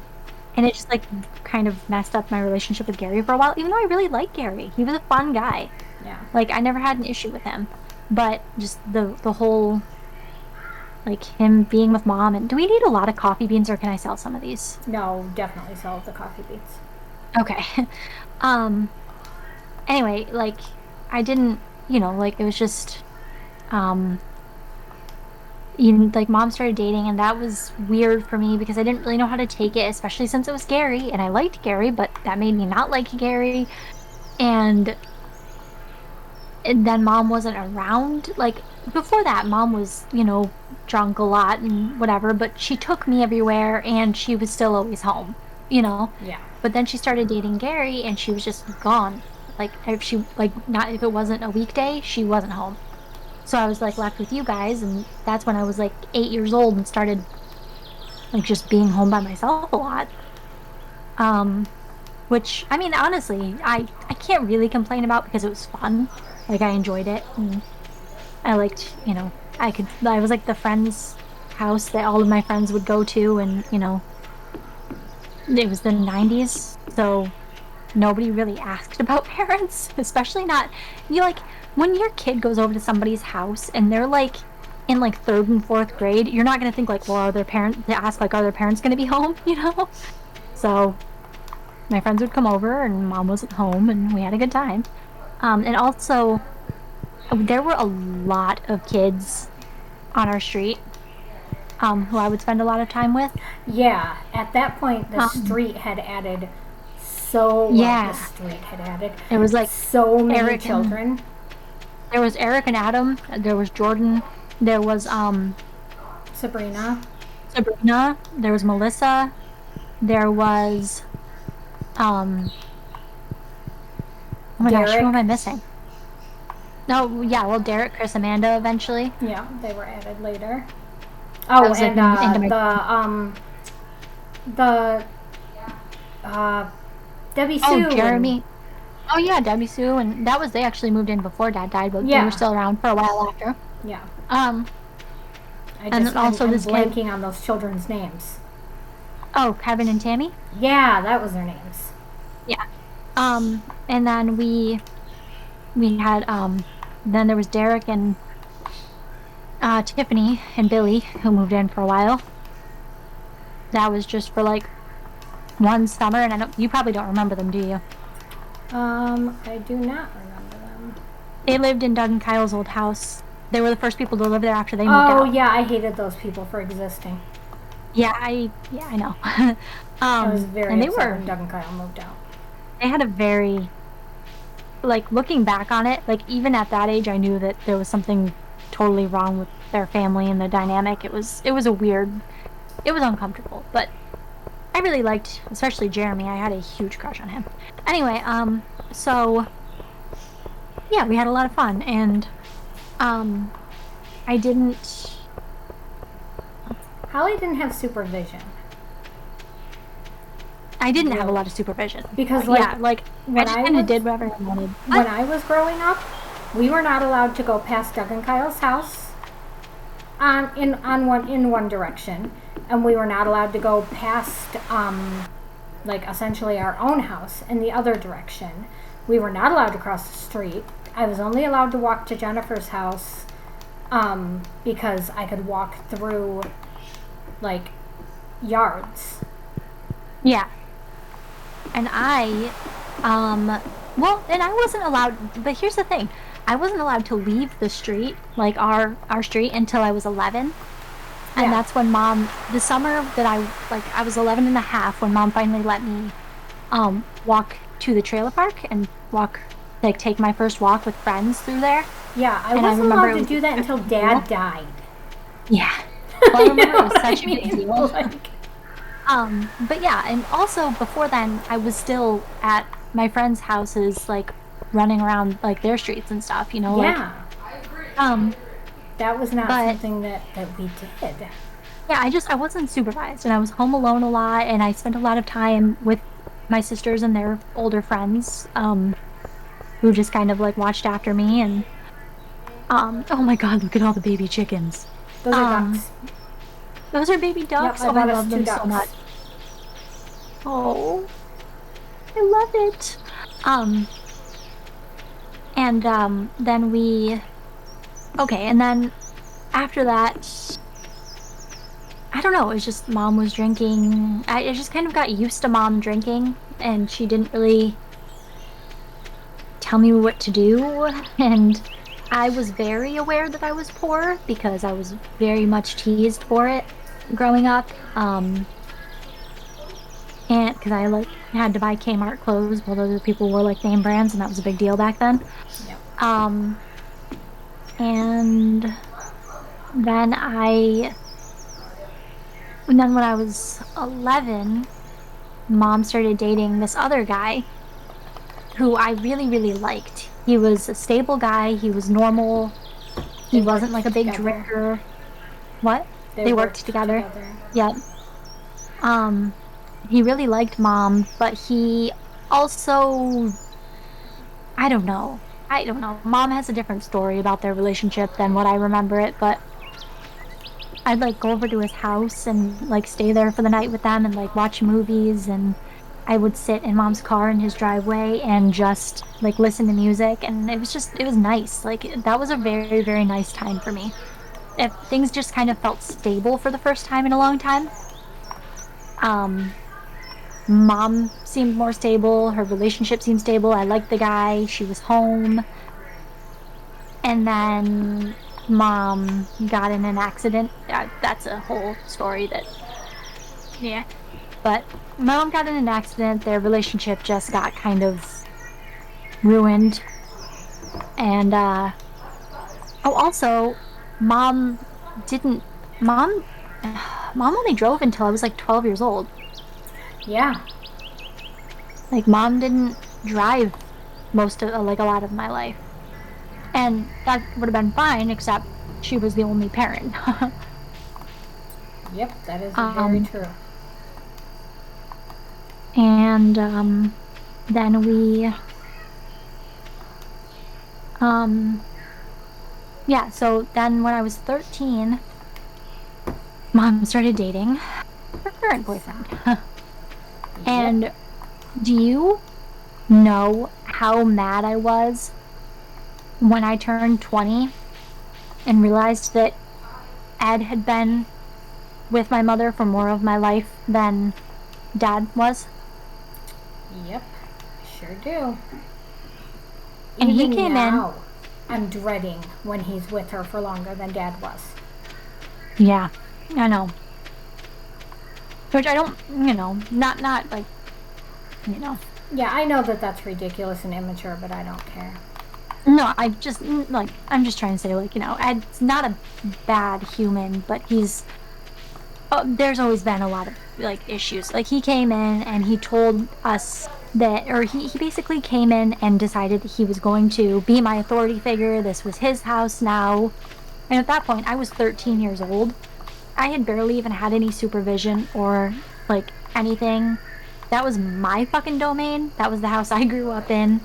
and it just like kind of messed up my relationship with Gary for a while even though I really liked Gary. He was a fun guy. Yeah. Like I never had an issue with him. But just the whole like him being with mom and do we need a lot of coffee beans or can I sell some of these? No, definitely solve the coffee beans. Okay. Um anyway, like I didn't, like it was just um like mom started dating and that was weird for me because I didn't really know how to take it, especially since it was Gary and I liked Gary, but that made me not like Gary and then mom wasn't around. Like before that, mom was, drunk a lot and whatever, but she took me everywhere and she was still always home, you know. Yeah. But then she started dating Gary and she was just gone. Like if she like not if it wasn't a weekday, she wasn't home. So I was like left with you guys and that's when I was like 8 years old and started like just being home by myself a lot. Um, which I mean honestly, I can't really complain about because it was fun. Like I enjoyed it and I liked, I was like the friend's house that all of my friends would go to and, it was the 90s, so nobody really asked about parents, especially not you like when your kid goes over to somebody's house and they're like in like third and fourth grade, you're not gonna think like, well, are their parents they ask like are their parents gonna be home, you know? So my friends would come over and mom wasn't home and we had a good time. And also there were a lot of kids on our street, who I would spend a lot of time with. Yeah, at that point, the Um, street had added so well. The yeah, street had added it was like so many Eric and children. there was Eric and Adam, there was Jordan, there was Sabrina, Sabrina, there was Melissa, there was um oh my gosh, who am Derek. I missing? No, yeah, well, Derek, Chris, Amanda eventually. Yeah, they were added later. That Oh, was like and into my the Debbie oh Sue and Jeremy. Oh yeah, Debbie Sue, and that was they actually moved in before Dad died, but they were yeah, still around for a while after. yeah. Um, I and just then also I'm this kid. blanking on those children's names. Oh, Kevin and Tammy. Yeah, that was their names. Yeah. And then we had then there was Derek and Tiffany and Billy who moved in for a while. That was just for like one summer, and I don't. You probably don't remember them, do you? I do not remember them. They lived in Doug and Kyle's old house. They were the first people to live there after they moved Oh out. yeah, I hated those people for existing. Yeah, I know. I was very And they upset were when Doug and Kyle moved out. they had a very like looking back on it, like even at that age, I knew that there was something totally wrong with their family and the dynamic. It was a weird, it was uncomfortable, but I really liked, especially Jeremy. I had a huge crush on him. Anyway, so yeah, we had a lot of fun, and um, I didn't. Holly didn't have supervision I didn't have a really lot of supervision. because Yeah, like I when just I kind of was did whatever I wanted. when I was growing up, we were not allowed to go past Doug and Kyle's house in one direction, and we were not allowed to go past like essentially our own house in the other direction. We were not allowed to cross the street. I was only allowed to walk to Jennifer's house because I could walk through like yards. Yeah, and well, and I wasn't allowed. But here's the thing: I wasn't allowed to leave the street, like our street, until I was 11. And Yeah. that's when mom, the summer that I was 11 and a half when mom finally let me walk to the trailer park and like take my first walk with friends through there. Yeah, I And I wasn't remember allowed it to was do that until cool. Dad died. Yeah. Well, I You remember know it was what I such a big mean? deal. Like, But yeah, and also before then I was still at my friends' houses, like running around like their streets and stuff, like yeah, um that was not but something that we did. yeah, I wasn't supervised, and I was home alone a lot, and I spent a lot of time with my sisters and their older friends, who just kind of like watched after me. And oh my god, look at all the baby chickens. Those are Um, ducks. those are baby Yep, ducks. I Oh, I bought us love two them so much. ducks. Oh, I love it. Um, and then okay, and then after that, I don't know, it was just mom was drinking. I just kind of got used to mom drinking, and she didn't really tell me what to do. And I was very aware that I was poor because I was very much teased for it growing up. And because I like had to buy Kmart clothes while other people wore like name brands, and that was a big deal back then. Yep. Um, and then and then when I was 11, mom started dating this other guy who I really, really liked. He was a stable guy. He was normal. He They wasn't like a worked big together. drinker. What? They They worked worked together. together. Yep. Um, he really liked mom, but he also, I don't know. I don't know. Mom has a different story about their relationship than what I remember it, but I'd like go over to his house and like stay there for the night with them and like watch movies, and I would sit in mom's car in his driveway and just like listen to music, and it was nice. Like that was a very, very nice time for me. If things just kind of felt stable for the first time in a long time. Um mom seemed more stable, her relationship seemed stable. I liked the guy, she was home. And then mom got in an accident. That's a whole story that, yeah. But mom got in an accident. Their relationship just got kind of ruined. And, oh, also, mom didn't, mom, mom only drove until I was like 12 years old. Yeah. Like, mom didn't drive most of, like, a lot of my life. And that would have been fine, except she was the only parent. Yep, that is very um, true. and, then um, yeah, so then when I was 13, mom started dating her current boyfriend. Yep. And do you know how mad I was when I turned 20 and realized that Ed had been with my mother for more of my life than dad was? Yep. Sure do. And he Even came in. now, I'm dreading when he's with her for longer than Dad was. Yeah, I know. Which I don't, not like, you know. Yeah, I know that that's ridiculous and immature, but I don't care. No, I just, like, I'm just trying to say, like, Ed's not a bad human, but there's always been a lot of, like, issues. Like, he came in and he told us that, or he basically came in and decided that he was going to be my authority figure. This was his house now. And at that point, I was 13 years old. I had barely even had any supervision or, like, anything. That was my fucking domain. That was the house I grew up in.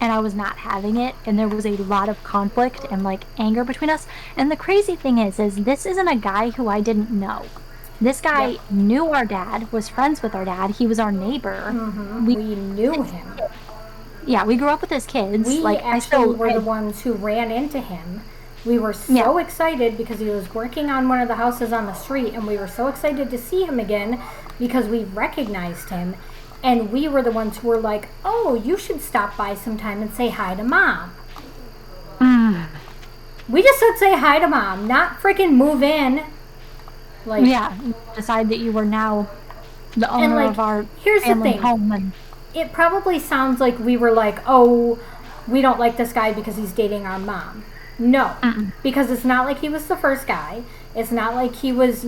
And I was not having it. And there was a lot of conflict and, like, anger between us. And the crazy thing is this isn't a guy who I didn't know. This Yep. guy knew our dad, was friends with our dad. He was our neighbor. Mm-hmm. We, We knew him. yeah, we grew up with his kids. We Like, I actually still, were the ones who ran into him. We were yeah, so excited because he was working on one of the houses on the street, and we were so excited to see him again because we recognized him. And we were the ones who were like, oh, you should stop by sometime and say hi to mom. mm, We just said say hi to mom, not freaking move in. Like, yeah, decide that you were now the and owner like, of our here's the family thing. home. And It probably sounds like we were like, oh, we don't like this guy because he's dating our mom. No, mm-mm. because it's not like he was the first guy. It's not like he was,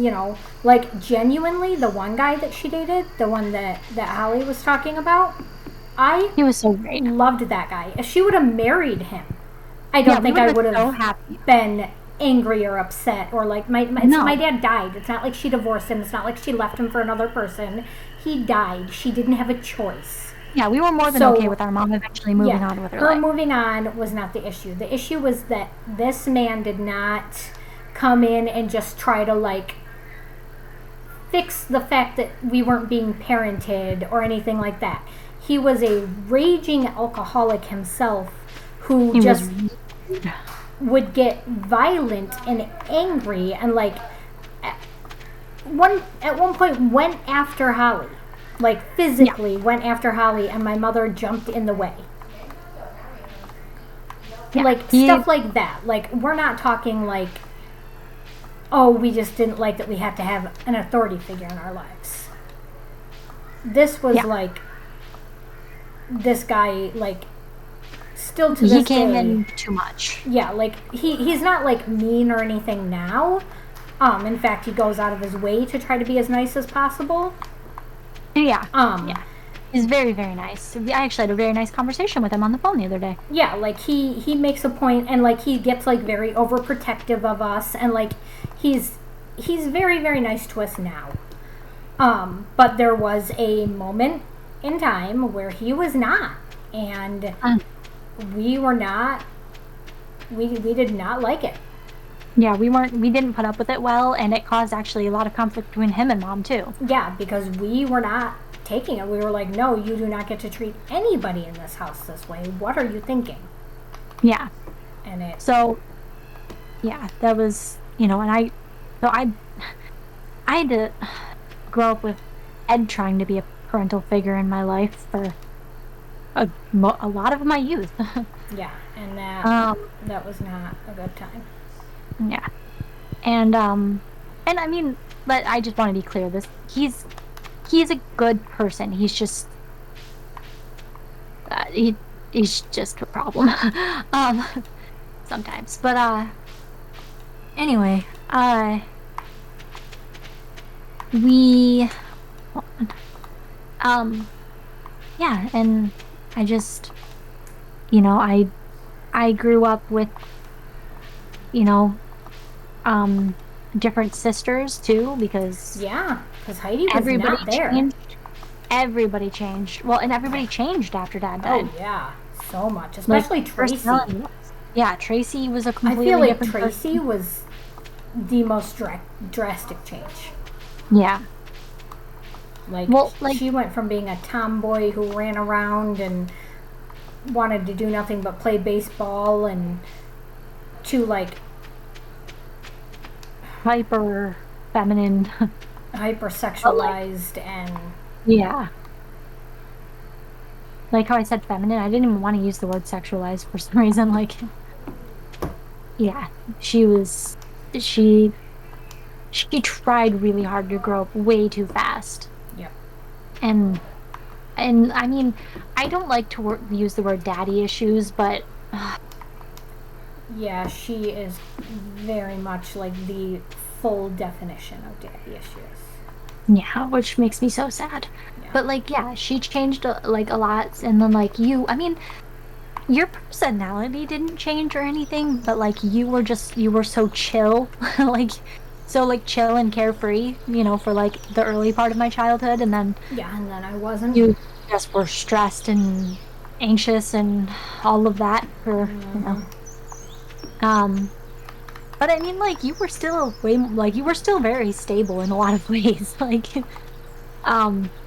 like genuinely the one guy that she dated, the one that Holly was talking about. I He was so great. loved that guy. If she would have married him, I Yeah, don't we think would I have would been so have happy. been angry or upset or like my No. dad died. It's not like she divorced him. It's not like she left him for another person. He died. She didn't have a choice. Yeah, we were more than okay So with our mom eventually moving yeah, on with her her life. moving on was not the issue. The issue was that this man did not come in and just try to like fix the fact that we weren't being parented or anything like that. He was a raging alcoholic himself who He was just rude. would get violent and angry and like at one point went after Holly. Like Yeah, physically went after Holly and my mother jumped in the way. yeah. Like stuff like that. Like we're not talking like oh, we just didn't like that we had to have an authority figure in our lives. This was Yeah. like this guy like still to He this came day. in too much. Yeah, like he's not like mean or anything now. In fact, he goes out of his way to try to be as nice as possible. Yeah. Um, Yeah. He's very, very nice. I actually had a very nice conversation with him on the phone the other day. yeah, like he makes a point and like he gets like very overprotective of us and like he's very very nice to us now. But there was a moment in time where he was not, and Um, we were not. We did not like it. yeah, we didn't put up with it well, and it caused actually a lot of conflict between him and mom too. Yeah, because we were not taking it. We were like, no, you do not get to treat anybody in this house this way. What are you thinking? Yeah. And it. So, yeah, that was, so I had to grow up with Ed trying to be a parental figure in my life for a lot of my youth. Yeah, and that um, that was not a good time. yeah, and I mean, but I just want to be clear. He's a good person. Uh, he he's just a problem, um, sometimes. But anyway, we um, yeah, and I just, you know, I grew up with, you know, um, different sisters too because Yeah, because Heidi was everybody not there. changed. Everybody changed. Well, and Yeah. everybody changed after Dad Oh died. yeah, so much, Like especially Tracy. personality wise. Yeah, Tracy was a I feel completely like different Tracy person. was the most drastic change. Yeah. Like Well, like she went from being a tomboy who ran around and wanted to do nothing but play baseball and to like hyper feminine. But like, hypersexualized and yeah. Like how I said feminine, I didn't even want to use the word sexualized for some reason. Like, yeah, she was she she tried really hard to grow up way too fast. yep. And I mean, I don't like to use the word daddy issues, but Yeah, she is very much like the full definition of daddy issues. yeah, which makes me so sad. Yeah. But like, yeah, she changed like a lot, and then like I mean, your personality didn't change or anything, but like you were so chill, like so like chill and carefree, for like the early part of my childhood, and then Yeah, and then I wasn't. you just were stressed and anxious and all of that for. Um, but I mean, like you were still like you were still very stable in a lot of ways, like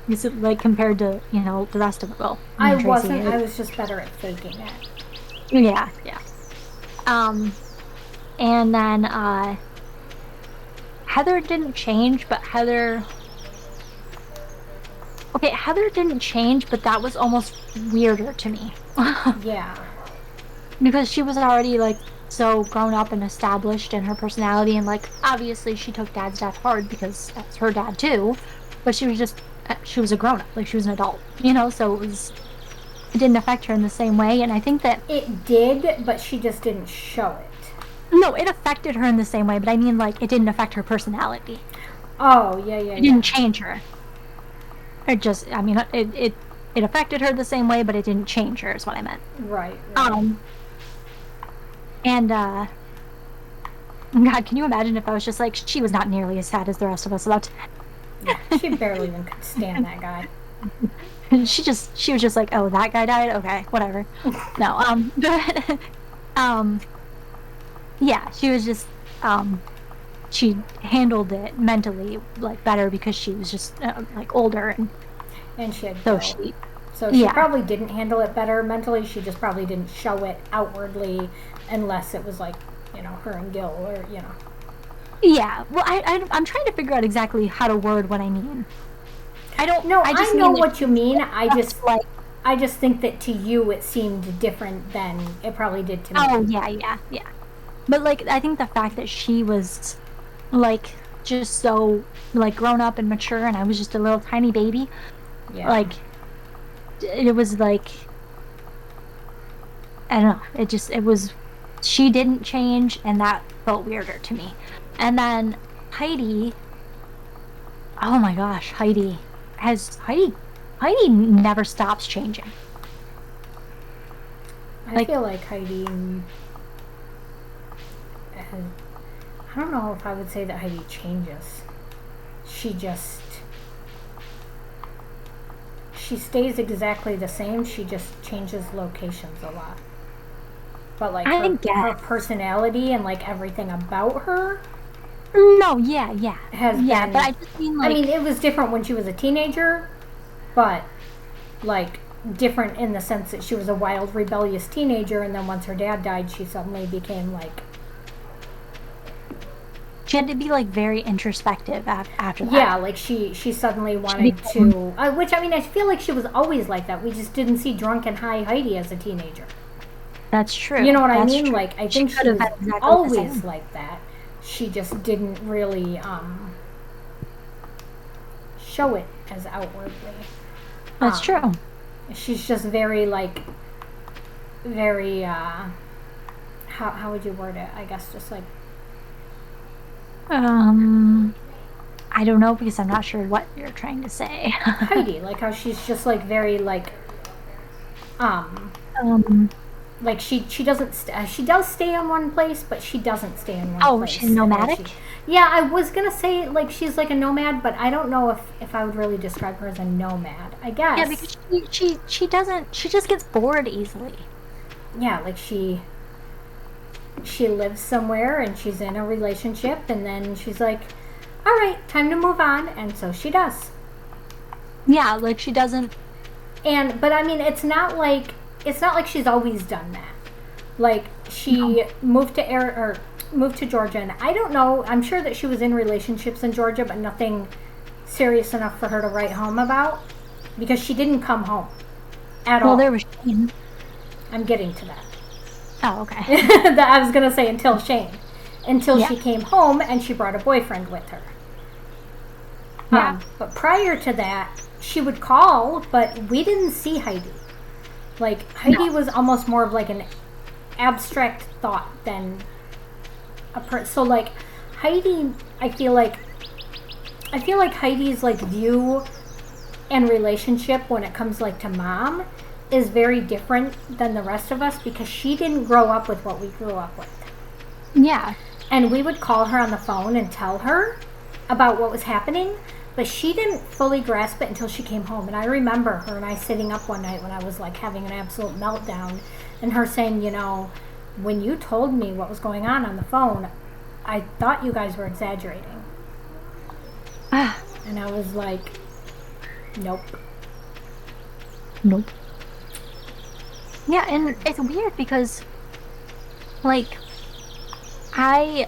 is it like compared to the rest of well, me I and Tracy, wasn't. I was just better at faking it. yeah, yeah. Um, and then Heather didn't change, but Heather didn't change, but that was almost weirder to me Yeah. because she was already like so grown up and established in her personality, and like obviously she took Dad's death hard because that's her dad too, but she was a grown up, like she was an adult, so it didn't affect her in the same way, and I think that It did, but she just didn't show it. no, it affected her in the same way, but I mean like it didn't affect her personality. Oh, yeah, yeah, It yeah. didn't change her. It just, I mean, it affected her the same way, but it didn't change her, is what I meant. Right, right. Um, and God, can you imagine if I was just like she was not nearly as sad as the rest of us about Yeah, she barely even could stand that guy. she was just like, oh, that guy died, okay, whatever. No, but yeah, she was just she handled it mentally like better because she was just like older, and And she had so Bill. So she yeah. probably didn't handle it better mentally. She just probably didn't show it outwardly unless it was like, her and Gil or. Yeah, well, I'm trying to figure out exactly how to word what I mean. No, I I just know mean like what you mean. I just like, I just think that to you it seemed different than it probably did to me. oh yeah, yeah, yeah. But like, I think the fact that she was like just so like grown up and mature, and I was just a little tiny baby, Yeah. like it was like I don't know. It was she didn't change, and that felt weirder to me. And then Heidi, oh my gosh, Heidi never stops changing. I Like, feel like Heidi I don't know if I would say that Heidi changes. She just she stays exactly the same. She just changes locations a lot. But like I her guess. personality and like everything about her No, yeah, yeah. has Yeah, but been. I just mean I mean, like it was different when she was a teenager, but like different in the sense that she was a wild, rebellious teenager, and then once her dad died, she suddenly became like She had to be like very introspective after that. Yeah, like she suddenly She wanted became, to, which I mean, I feel like she was always like that. We just didn't see drunken high Heidi as a teenager. that's true. You know what I That's mean? true. Like I She think could she have was been exactly the always same. like that. She just didn't really show it as outwardly. That's Um, true. she's just very like very how would you word it? I guess just like Um, I don't know because I'm not sure what you're trying to say. Heidi, like how she's just like very um Um, like she doesn't she does stay in one place, but she doesn't stay in one oh, she's place, and then she, nomadic? yeah, I was gonna say like she's like a nomad, but I don't know if I would really describe her as a nomad. I Yeah, guess, because she doesn't she just gets bored easily. yeah, like she lives somewhere and she's in a relationship, and then she's like, all right, time to move on, and so she does. Yeah, like she doesn't. And but I mean, it's not like she's always done that. Like No. she moved to or moved to Georgia, and I don't know. I'm sure that she was in relationships in Georgia, but nothing serious enough for her to write home about because she didn't come home at Well, all. there was Shane. I'm getting to that. Oh, okay. That I was gonna say until Shane, until Yeah, she came home and she brought a boyfriend with her. yeah. But prior to that, she would call, but we didn't see Heidi. Like Heidi No. was almost more of like an abstract thought than so like Heidi, I feel like Heidi's like view and relationship when it comes like to mom is very different than the rest of us because she didn't grow up with what we grew up with. Yeah. And we would call her on the phone and tell her about what was happening, but she didn't fully grasp it until she came home. And I remember her and I sitting up one night when I was like having an absolute meltdown, and her saying, you know, when you told me what was going on the phone, I thought you guys were exaggerating. Ah, And I was like, nope. nope. Yeah, and it's weird because like I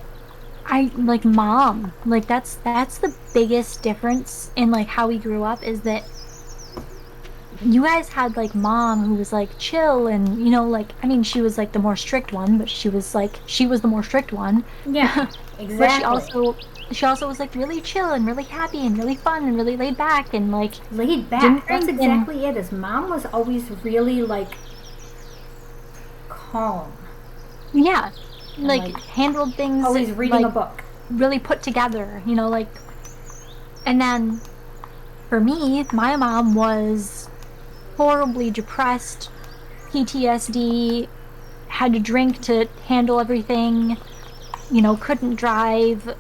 I like mom. Like that's the biggest difference in like how we grew up is that you guys had like mom who was like chill and like I mean she was like the more strict one, but she was the more strict one. Yeah, But exactly. she also was like really chill and really happy and really fun and really laid back and like Laid didn't back. That's drink and exactly it. His mom was always really like calm yeah, and like like handled things always reading a like book. really put together, like and then for me, my mom was horribly depressed, PTSD, had to drink to handle everything, couldn't drive,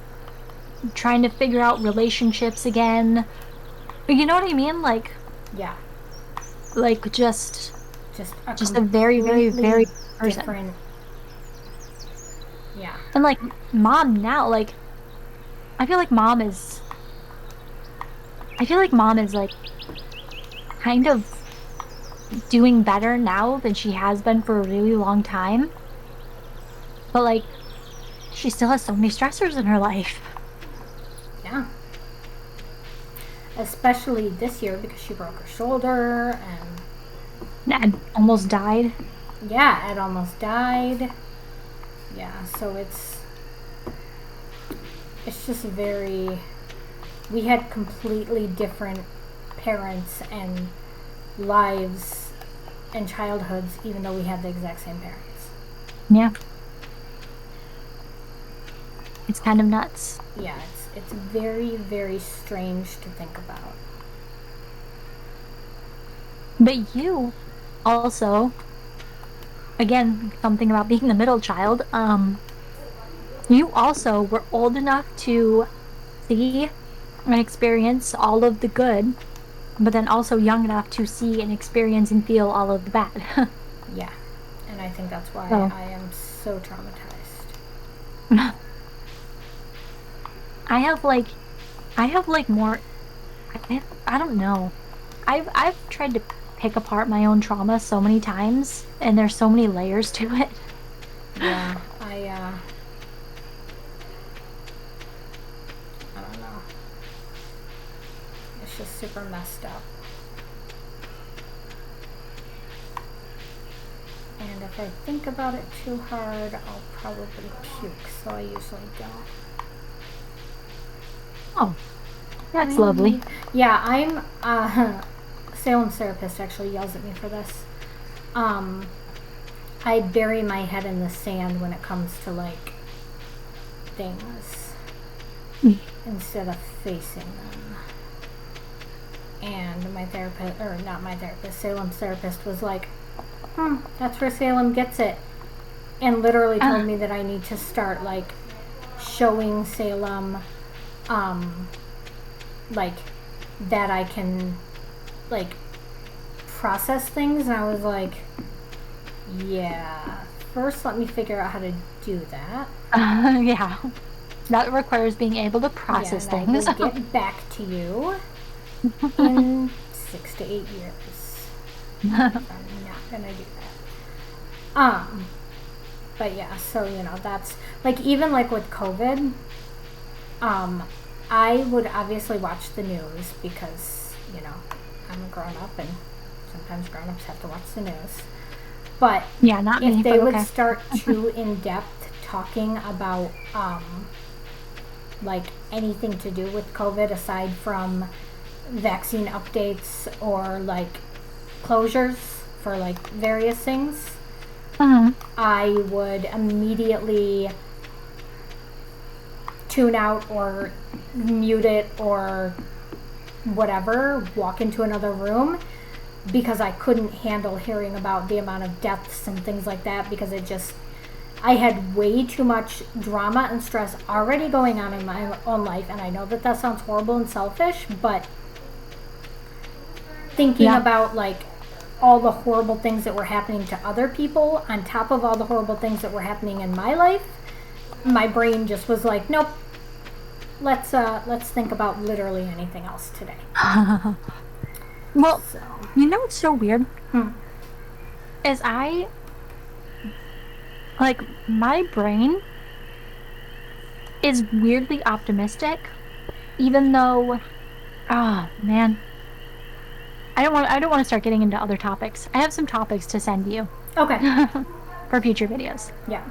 trying to figure out relationships again. You know what I mean? Yeah, Like just just a just a very, very, completely very person. different. Yeah, And like mom now, like I feel like mom is I feel like mom is like kind of doing better now than she has been for a really long time. But like she still has so many stressors in her life. yeah. Especially this year because she broke her shoulder and And almost died. yeah, Ed almost died. Yeah, so it's just very. We had completely different parents and lives and childhoods, even though we had the exact same parents. Yeah, it's kind of nuts. Yeah, it's very very strange to think about. But you also, again, something about being the middle child, you also were old enough to see and experience all of the good, but then also young enough to see and experience and feel all of the bad. Yeah, and I think that's why So I am so traumatized. I have like I have like more I don't know. I've tried to pick apart my own trauma so many times and there's so many layers to it. Yeah, super messed up. And if I think about it too hard, I'll probably puke, so I usually don't. Oh, that's lovely. Yeah, I'm, Salem's therapist actually yells at me for this. I bury my head in the sand when it comes to, like, things instead of facing them. And my therapist, or not my therapist, Salem's therapist was like, that's where Salem gets it. And literally told me that I need to start, like, showing Salem, like, that I can, like, process things. And I was like, yeah, first let me figure out how to do that. Yeah. That requires being able to process things. I will get back to you in 6 to 8 years. I'm not gonna do that. But yeah, so that's like, even like with COVID, I would obviously watch the news because I'm a grown up and sometimes grown ups have to watch the news. But yeah, not if me, they but would okay. start too in depth talking about like anything to do with COVID aside from vaccine updates or like closures for like various things, I would immediately tune out or mute it or whatever, walk into another room, because I couldn't handle hearing about the amount of deaths and things like that, because I had way too much drama and stress already going on in my own life. And I know that sounds horrible and selfish, but thinking about like all the horrible things that were happening to other people on top of all the horrible things that were happening in my life, my brain just was like, nope, let's think about literally anything else today. Well, you know what's so weird? Is my brain is weirdly optimistic, even though, man, I don't want to start getting into other topics. I have some topics to send you. Okay. For future videos. Yeah.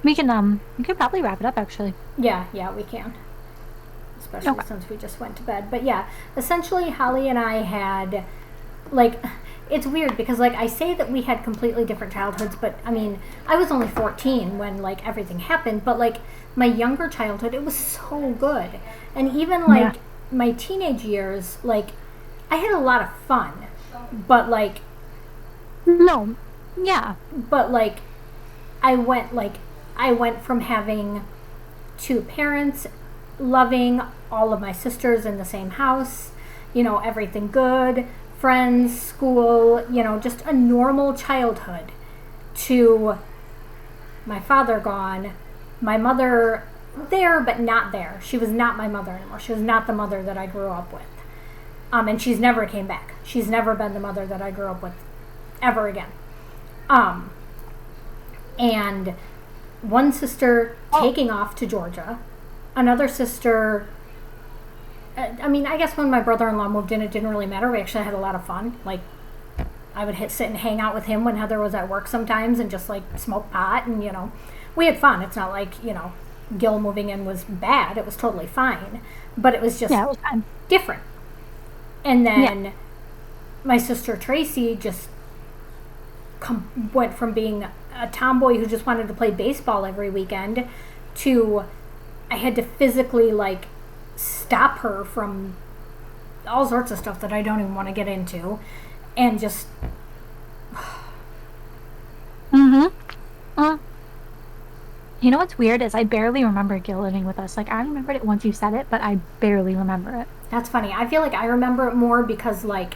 We can probably wrap it up actually. Yeah, we can. Especially since we just went to bed. But yeah, essentially Holly and I had, like, it's weird because, like, I say that we had completely different childhoods, but I mean, I was only 14 when, like, everything happened, but, like, my younger childhood, it was so good. And even, like, my teenage years, like, I had a lot of fun, but, like, but, like, I went from having two parents, loving all of my sisters in the same house, everything good, friends, school, just a normal childhood, to my father gone, my mother there but not there. She was not my mother anymore. She was not the mother that I grew up with. And she's never came back. She's never been the mother that I grew up with ever again. And one sister taking off to Georgia, another sister, I mean, I guess when my brother-in-law moved in, it didn't really matter. We actually had a lot of fun. Like, I would sit and hang out with him when Heather was at work sometimes and just, like, smoke pot and, we had fun. It's not like, Gil moving in was bad. It was totally fine. But it was just it was fine. Different. And then my sister Tracy just went from being a tomboy who just wanted to play baseball every weekend to I had to physically, like, stop her from all sorts of stuff that I don't even want to get into, and just you know what's weird is I barely remember Gil living with us. Like, I remembered it once you said it, but I barely remember it. That's funny. I feel like I remember it more because, like,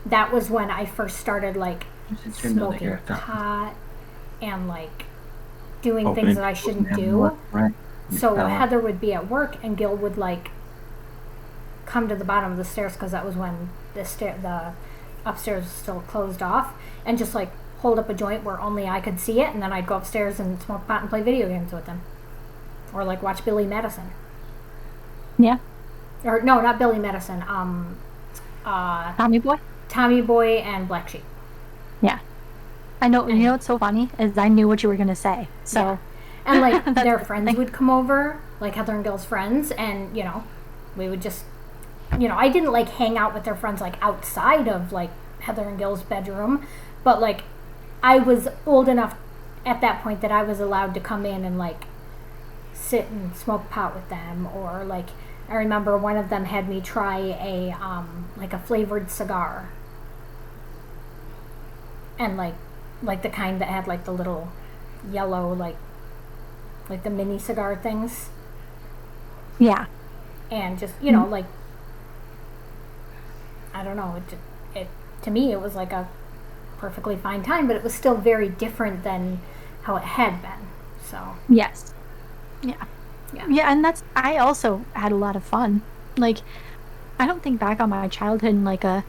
that was when I first started, like, smoking pot and, like, doing things that I shouldn't do. Right. So Heather would be at work and Gil would, like, come to the bottom of the stairs, because that was when the upstairs was still closed off, and just, like, hold up a joint where only I could see it, and then I'd go upstairs and smoke pot and play video games with him, or, like, watch Billy Madison. Yeah. or no, not Billy Madison. Tommy Boy? Tommy Boy and Black Sheep. Yeah. I know. You And know what's so funny is I knew what you were gonna say. yeah, So and like that's their the friends thing. would come over, like Heather and Gil's friends, and we would just, I didn't like hang out with their friends like outside of like Heather and Gil's bedroom, but like I was old enough at that point that I was allowed to come in and like sit and smoke pot with them, or like I remember one of them had me try a like a flavored cigar, and like the kind that had like the little yellow like the mini cigar things, Yeah. and just Mm. like I don't know, it to me it was like a perfectly fine time, but it was still very different than how it had been. So Yes. Yeah. yeah, Yeah, and I also had a lot of fun. Like, I don't think back on my childhood in like a,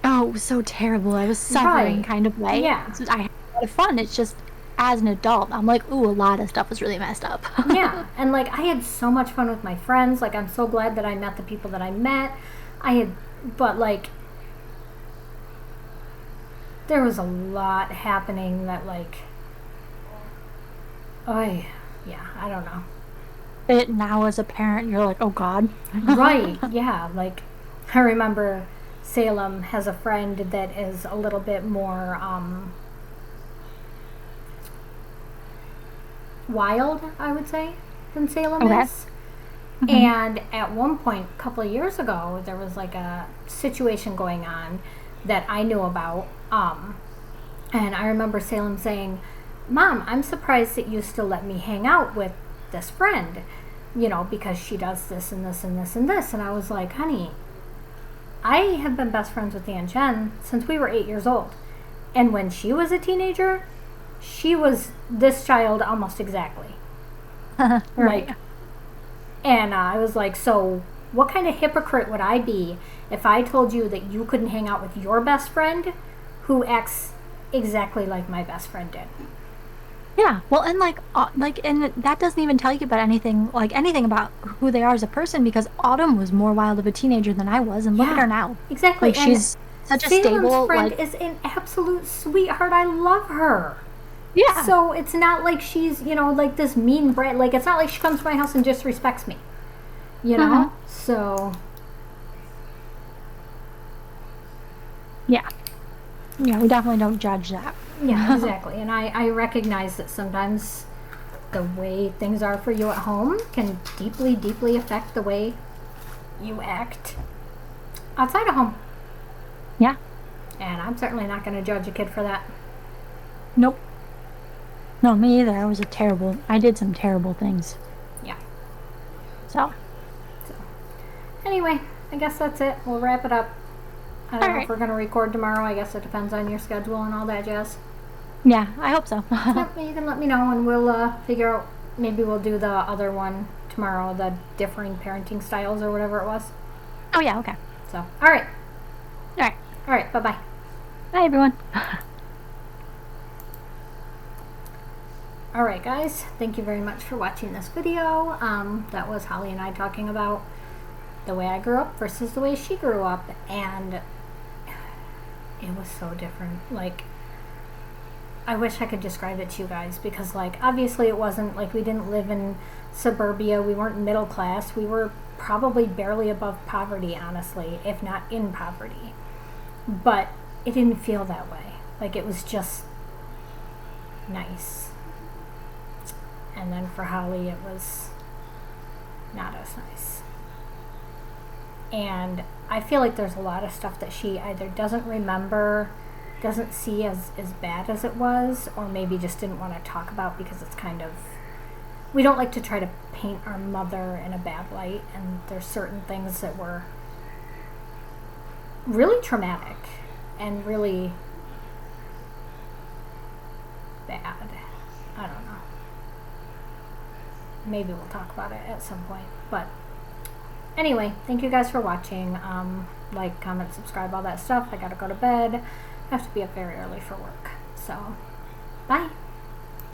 oh, it was so terrible, I was suffering right, kind of way. yeah, I had a lot of fun. It's just as an adult, I'm like, ooh, a lot of stuff was really messed up. yeah, and like I had so much fun with my friends. Like I'm so glad that I met the people that I met. I had, but like there was a lot happening that like, oh yeah, I don't know. It now as a parent, you're like, oh God. Right, yeah, like I remember Salem has a friend that is a little bit more wild, I would say, than Salem Okay. is. Hmm. And at one point, a couple of years ago, there was like a situation going on that I knew about. And I remember Salem saying, Mom, I'm surprised that you still let me hang out with this friend, because she does this and this and this and this. And I was like, honey, I have been best friends with Aunt Jen since we were 8 years old. And when she was a teenager, she was this child almost exactly. Right. Like, and I was like, so what kind of hypocrite would I be if I told you that you couldn't hang out with your best friend who acts exactly like my best friend did? Yeah. Well, and and that doesn't even tell you about anything about who they are as a person because Autumn was more wild of a teenager than I was, and look at Yeah, her now. exactly. Like And she's such a Salem's stable, friend is an absolute sweetheart. I love her. yeah. So it's not like she's, like this mean brat. Like, it's not like she comes to my house and disrespects me, you Hmm. know? So, Yeah. Yeah, we definitely don't judge that. yeah, exactly. And I recognize that sometimes the way things are for you at home can deeply, deeply affect the way you act outside of home. Yeah. And I'm certainly not going to judge a kid for that. Nope. No, me either. I did some terrible things. Yeah. So, So, anyway, I guess that's it. We'll wrap it up. I don't all know if right. we're going to record tomorrow. I guess it depends on your schedule and all that jazz. Yeah, I hope so. Yep, you can let me know and we'll figure out. Maybe we'll do the other one tomorrow, the differing parenting styles or whatever it was. Oh, yeah, okay. So, all right. All right. All right, bye bye. Bye, everyone. All right, guys. Thank you very much for watching this video. That was Holly and I talking about the way I grew up versus the way she grew up, and it was so different. Like, I wish I could describe it to you guys because, like, obviously it wasn't like we didn't live in suburbia. We weren't middle class. We were probably barely above poverty, honestly, if not in poverty. But it didn't feel that way. Like, it was just nice. And then for Holly, it was not as nice. And I feel like there's a lot of stuff that she either doesn't remember, doesn't see as bad as it was, or maybe just didn't want to talk about because it's kind of, we don't like to try to paint our mother in a bad light, and there's certain things that were really traumatic and really bad. I don't know. Maybe we'll talk about it at some point. But anyway, thank you guys for watching. Like, comment, subscribe, all that stuff. I gotta go to bed. I have to be up very early for work. So, bye.